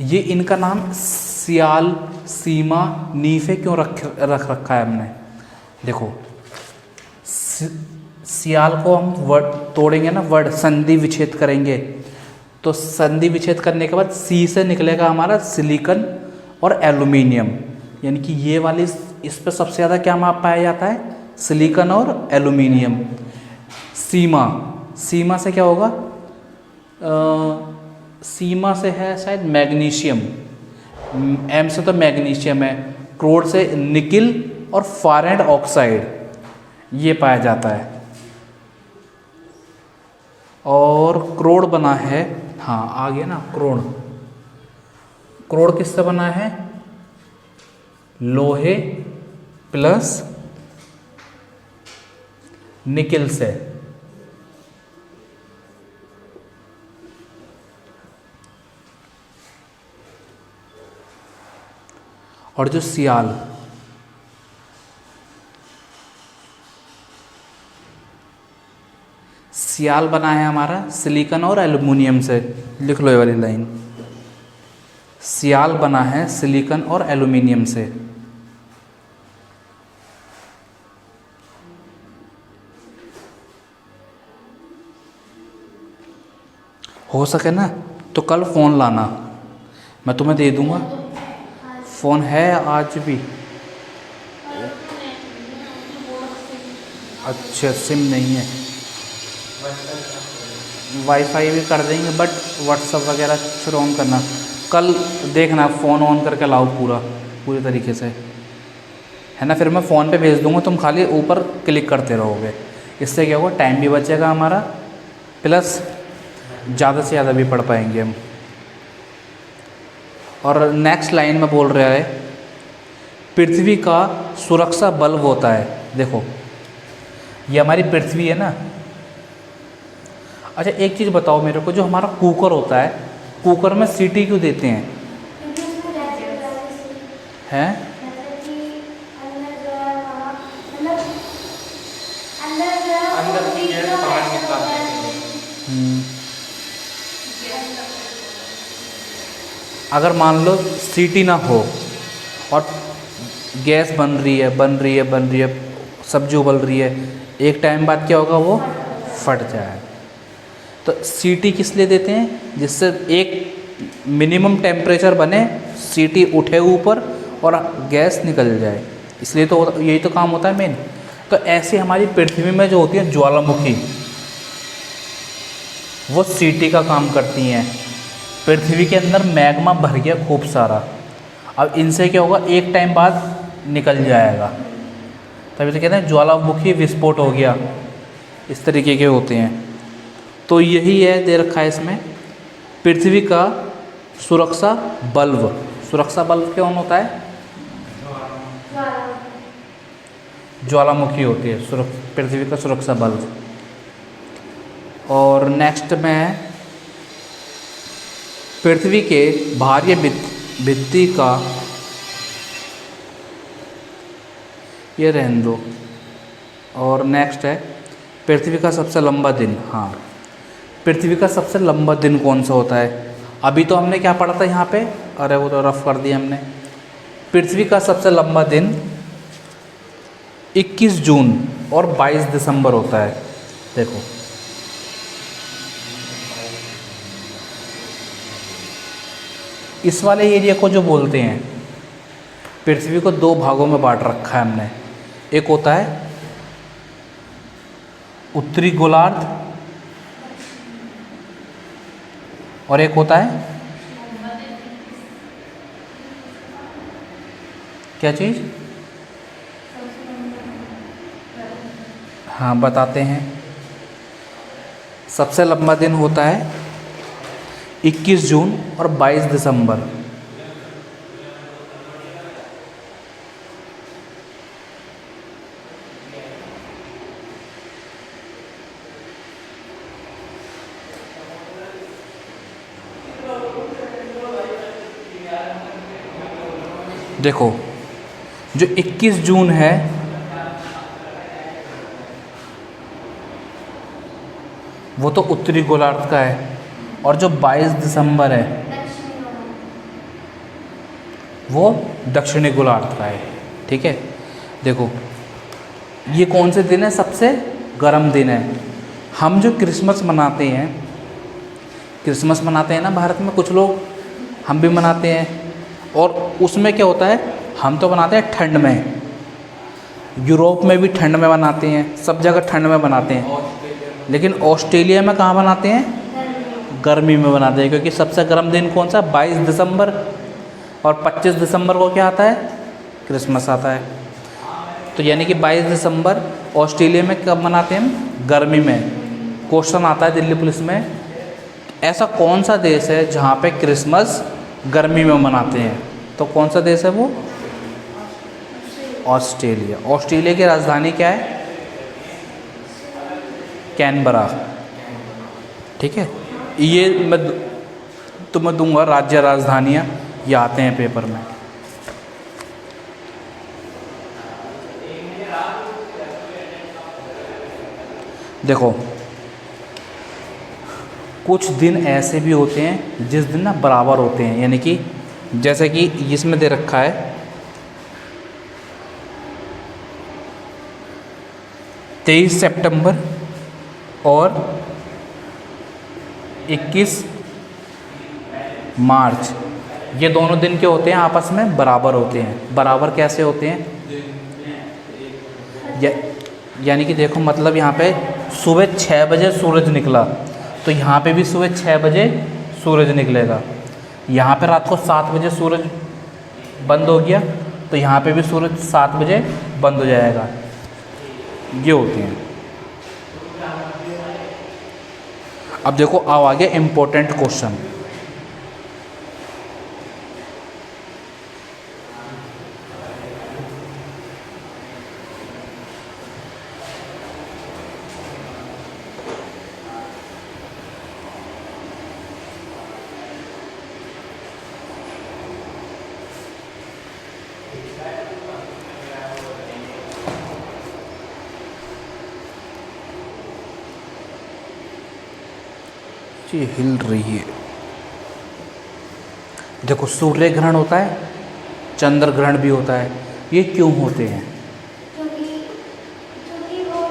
ये इनका नाम सियाल, सीमा, नीफे क्यों रख रखा है हमने? देखो सियाल को हम वर्ड तोड़ेंगे ना, वर्ड संधि विच्छेद करेंगे, तो संधि विच्छेद करने के बाद सी से निकलेगा हमारा सिलिकॉन और एल्युमिनियम, यानी कि ये वाली इस पर सबसे ज़्यादा क्या माप पाया जाता है? सिलिकॉन और एल्युमिनियम। सीमा, सीमा से क्या होगा? सीमा से है शायद मैग्नीशियम, एम से तो मैग्नीशियम है, क्रोड से निकिल और फारेंड ऑक्साइड ये पाया जाता है। और क्रोड बना है, हाँ आ गया ना क्रोड। क्रोड किससे बना है? लोहे प्लस निकिल से। और जो सियाल, सियाल बना है हमारा सिलिकॉन और एल्युमिनियम से। लिख लो ये वाली लाइन, सियाल बना है सिलिकॉन और एल्युमिनियम से। हो सके ना तो कल फ़ोन लाना, मैं तुम्हें दे दूंगा। फ़ोन है आज भी? अच्छा सिम नहीं है, वाईफाई भी कर देंगे, बट व्हाट्सअप वगैरह फिर ऑन करना। कल देखना फ़ोन ऑन करके लाओ पूरी तरीके से, है ना। फिर मैं फ़ोन पे भेज दूंगा, तुम खाली ऊपर क्लिक करते रहोगे। इससे क्या होगा? टाइम भी बचेगा हमारा, प्लस ज़्यादा से ज़्यादा भी पढ़ पाएंगे हम। और नेक्स्ट लाइन में बोल रहा है, पृथ्वी का सुरक्षा बल्ब होता है। देखो ये हमारी पृथ्वी है ना। अच्छा एक चीज़ बताओ मेरे को, जो हमारा कुकर होता है, कुकर में सीटी क्यों देते हैं? हैं? अगर मान लो सीटी ना हो और गैस बन रही है, सब्जी उबल रही है, एक टाइम बाद क्या होगा? वो फट जाए। तो सीटी किस लिए देते हैं? जिससे एक मिनिमम टेम्परेचर बने, सीटी उठे ऊपर और गैस निकल जाए, इसलिए तो यही तो काम होता है मेन। तो ऐसे हमारी पृथ्वी में जो होती है ज्वालामुखी, वो सीटी का काम करती हैं। पृथ्वी के अंदर मैग्मा भर गया खूब सारा। अब इनसे क्या होगा, एक टाइम बाद निकल जाएगा, तभी तो कहते हैं ज्वालामुखी विस्फोट हो गया, इस तरीके के होते हैं। तो यही है दे रखा है इसमें, पृथ्वी का सुरक्षा बल्ब। सुरक्षा बल्ब कौन होता है? ज्वालामुखी होती है पृथ्वी का सुरक्षा बल्ब। और नेक्स्ट में पृथ्वी के बाह्य भित्ति का, ये रहने दो। और नेक्स्ट है पृथ्वी का सबसे लंबा दिन। हाँ, पृथ्वी का सबसे लंबा दिन कौन सा होता है? अभी तो हमने क्या पढ़ा था यहाँ पे, अरे वो तो रफ कर दिया हमने। पृथ्वी का सबसे लंबा दिन 21 जून और 22 दिसंबर होता है। देखो इस वाले एरिया को जो बोलते हैं, पृथ्वी को दो भागों में बांट रखा है हमने। एक होता है उत्तरी गोलार्ध और एक होता है क्या चीज़? हाँ बताते हैं। सबसे लंबा दिन होता है 21 जून और 22 दिसंबर। देखो जो 21 जून है वो तो उत्तरी गोलार्ध का है, और जो 22 दिसंबर है वो दक्षिणी गोलार्ध का है। ठीक है, देखो ये कौन से दिन है? सबसे गर्म दिन है। हम जो क्रिसमस मनाते हैं ना भारत में, कुछ लोग हम भी मनाते हैं, और उसमें क्या होता है, हम तो बनाते हैं ठंड में, यूरोप में भी ठंड में बनाते हैं, सब जगह ठंड में बनाते हैं, लेकिन ऑस्ट्रेलिया में कहाँ बनाते हैं? गर्मी में बनाते हैं, क्योंकि सबसे गर्म दिन कौन सा? 22 दिसंबर, और 25 दिसंबर को क्या आता है? क्रिसमस आता है। तो यानी कि 22 दिसंबर ऑस्ट्रेलिया में कब मनाते हैं हम? गर्मी में। क्वेश्चन आता है दिल्ली पुलिस में, ऐसा कौन सा देश है जहाँ पे क्रिसमस गर्मी में मनाते हैं? तो कौन सा देश है वो? ऑस्ट्रेलिया। ऑस्ट्रेलिया की राजधानी क्या है? कैनबरा। ठीक है, ये मैं तुम्हें दूंगा राज्य राजधानियाँ, ये आते हैं पेपर में। देखो कुछ दिन ऐसे भी होते हैं जिस दिन ना बराबर होते हैं, यानी कि जैसे कि इसमें दे रखा है 23 सितंबर और 21 मार्च, ये दोनों दिन क्या होते हैं? आपस में बराबर होते हैं। बराबर कैसे होते हैं? यानी कि देखो मतलब यहाँ पे सुबह 6 बजे सूरज निकला, तो यहाँ पे भी सुबह 6 बजे सूरज निकलेगा। यहाँ पे रात को 7 बजे सूरज बंद हो गया, तो यहाँ पे भी सूरज 7 बजे बंद हो जाएगा। ये होते हैं। अब देखो अब आ गया इम्पोर्टेंट क्वेश्चन। ये हिल रही है। देखो सूर्य ग्रहण होता है, चंद्र ग्रहण भी होता है, ये क्यों होते हैं? क्योंकि वो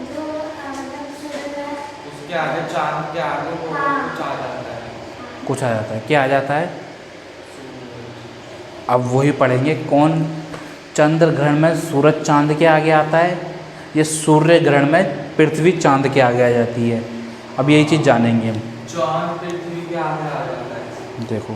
जो मतलब सूर्य है, उसके आगे चांद के आगे वो कुछ आ जाता है। कुछ आ जाता है, क्या आ जाता है? अब वही पढ़ेंगे, कौन चंद्र ग्रहण में सूरज चांद के आगे आता है, ये सूर्य ग्रहण में पृथ्वी चांद के आगे आ जाती है। अब यही चीज़ जानेंगे हम। चांद पृथ्वी के आगे आ जाता है। देखो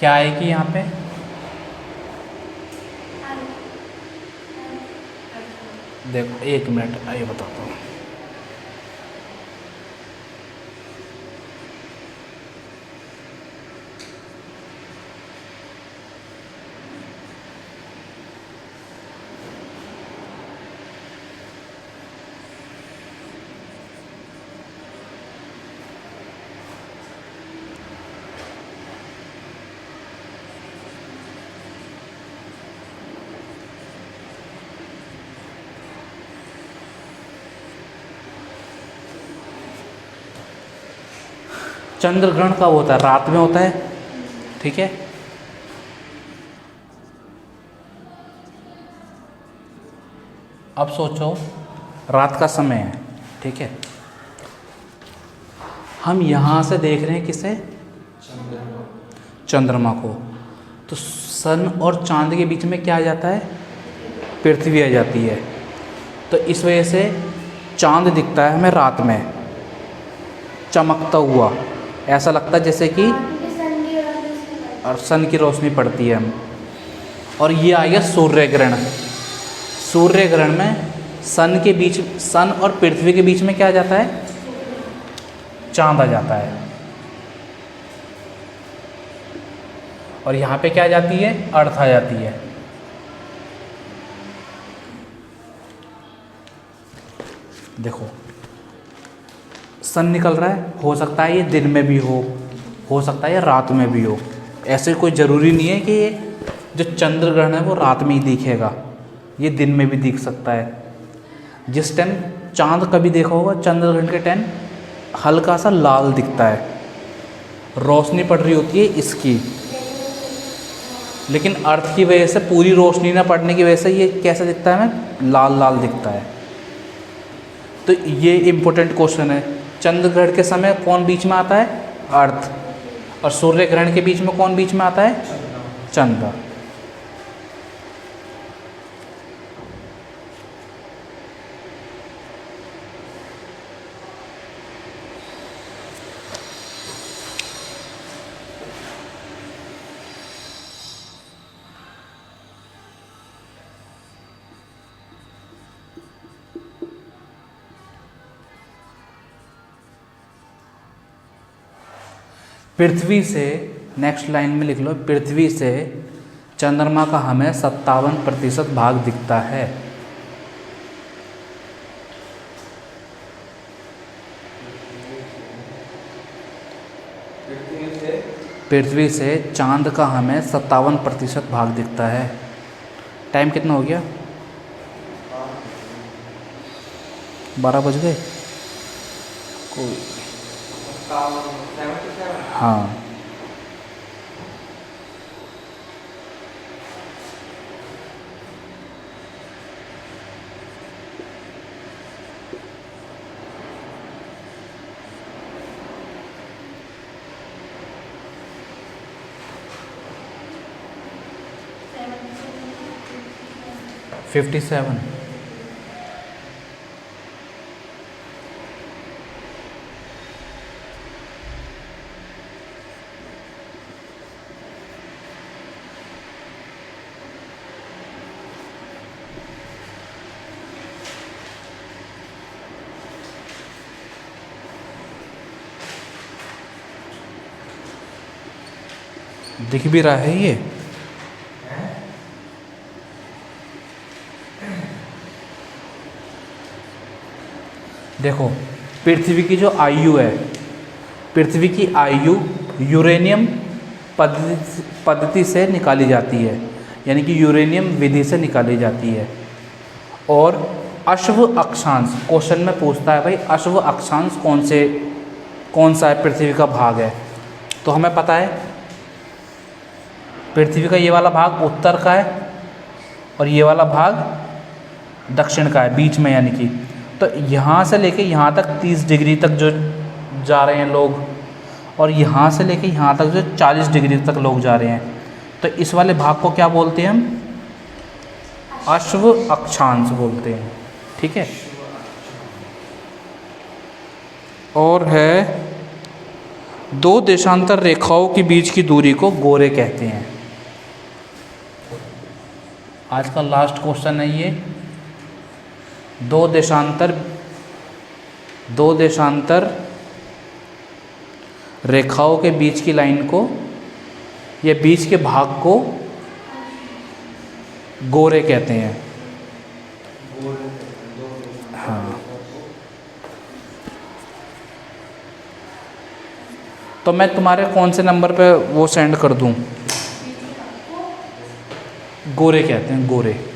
क्या आएगी यहाँ पे? देखो 1 मिनट, आइए बताता हूँ। चंद्र ग्रहण कब होता है? रात में होता है, ठीक है। अब सोचो रात का समय है, ठीक है। हम यहाँ से देख रहे हैं किसे? चंद्रमा को। तो सन और चांद के बीच में क्या आ जाता है? पृथ्वी आ जाती है। तो इस वजह से चांद दिखता है हमें रात में चमकता हुआ, ऐसा लगता है जैसे कि और सन की रोशनी पड़ती है हम। और ये आ गया सूर्य ग्रहण। सूर्य ग्रहण में सन और पृथ्वी के बीच में क्या आ जाता है? चांद आ जाता है। और यहाँ पे क्या आ जाती है? अर्थ आ जाती है। देखो सन निकल रहा है, हो सकता है ये दिन में भी हो सकता है ये रात में भी हो। ऐसे कोई ज़रूरी नहीं है कि ये जो चंद्र ग्रहण है वो रात में ही दिखेगा, ये दिन में भी दिख सकता है। जिस टाइम चांद कभी देखा होगा, चंद्र ग्रहण के टाइम हल्का सा लाल दिखता है, रोशनी पड़ रही होती है इसकी, लेकिन अर्थ की वजह से पूरी रोशनी ना पड़ने की वजह से ये कैसा दिखता है हमें? लाल लाल दिखता है। तो ये इम्पोर्टेंट क्वेश्चन है। चंद्र ग्रहण के समय कौन बीच में आता है? अर्थ। और सूर्य ग्रहण के बीच में कौन बीच में आता है? चंद्र। पृथ्वी से, नेक्स्ट लाइन में लिख लो, पृथ्वी से चंद्रमा का हमें 57% भाग दिखता है। पृथ्वी से चांद का हमें 57% भाग दिखता है। टाइम कितना हो गया? 12 बज गए। कोई हाँ, $57। दिख भी रहा है ये। देखो पृथ्वी की जो आयु है, पृथ्वी की आयु यूरेनियम पद्धति से निकाली जाती है, यानी कि यूरेनियम विधि से निकाली जाती है। और अश्व अक्षांश, क्वेश्चन में पूछता है भाई अश्व अक्षांश कौन सा है पृथ्वी का भाग है। तो हमें पता है पृथ्वी का ये वाला भाग उत्तर का है और ये वाला भाग दक्षिण का है, बीच में, यानी कि तो यहाँ से लेके यहाँ तक 30 डिग्री तक जो जा रहे हैं लोग, और यहाँ से लेके यहाँ तक जो 40 डिग्री तक लोग जा रहे हैं। तो इस वाले भाग को क्या बोलते हैं हम? अश्व अक्षांश बोलते हैं, ठीक है। और है दो देशांतर रेखाओं के बीच की दूरी को गोरे कहते हैं। आज का लास्ट क्वेश्चन है ये। दो देशांतर रेखाओं के बीच की लाइन को या बीच के भाग को गोरे कहते हैं। हाँ, तो मैं तुम्हारे कौन से नंबर पे वो सेंड कर दूं? गोरे कहते हैं, गोरे।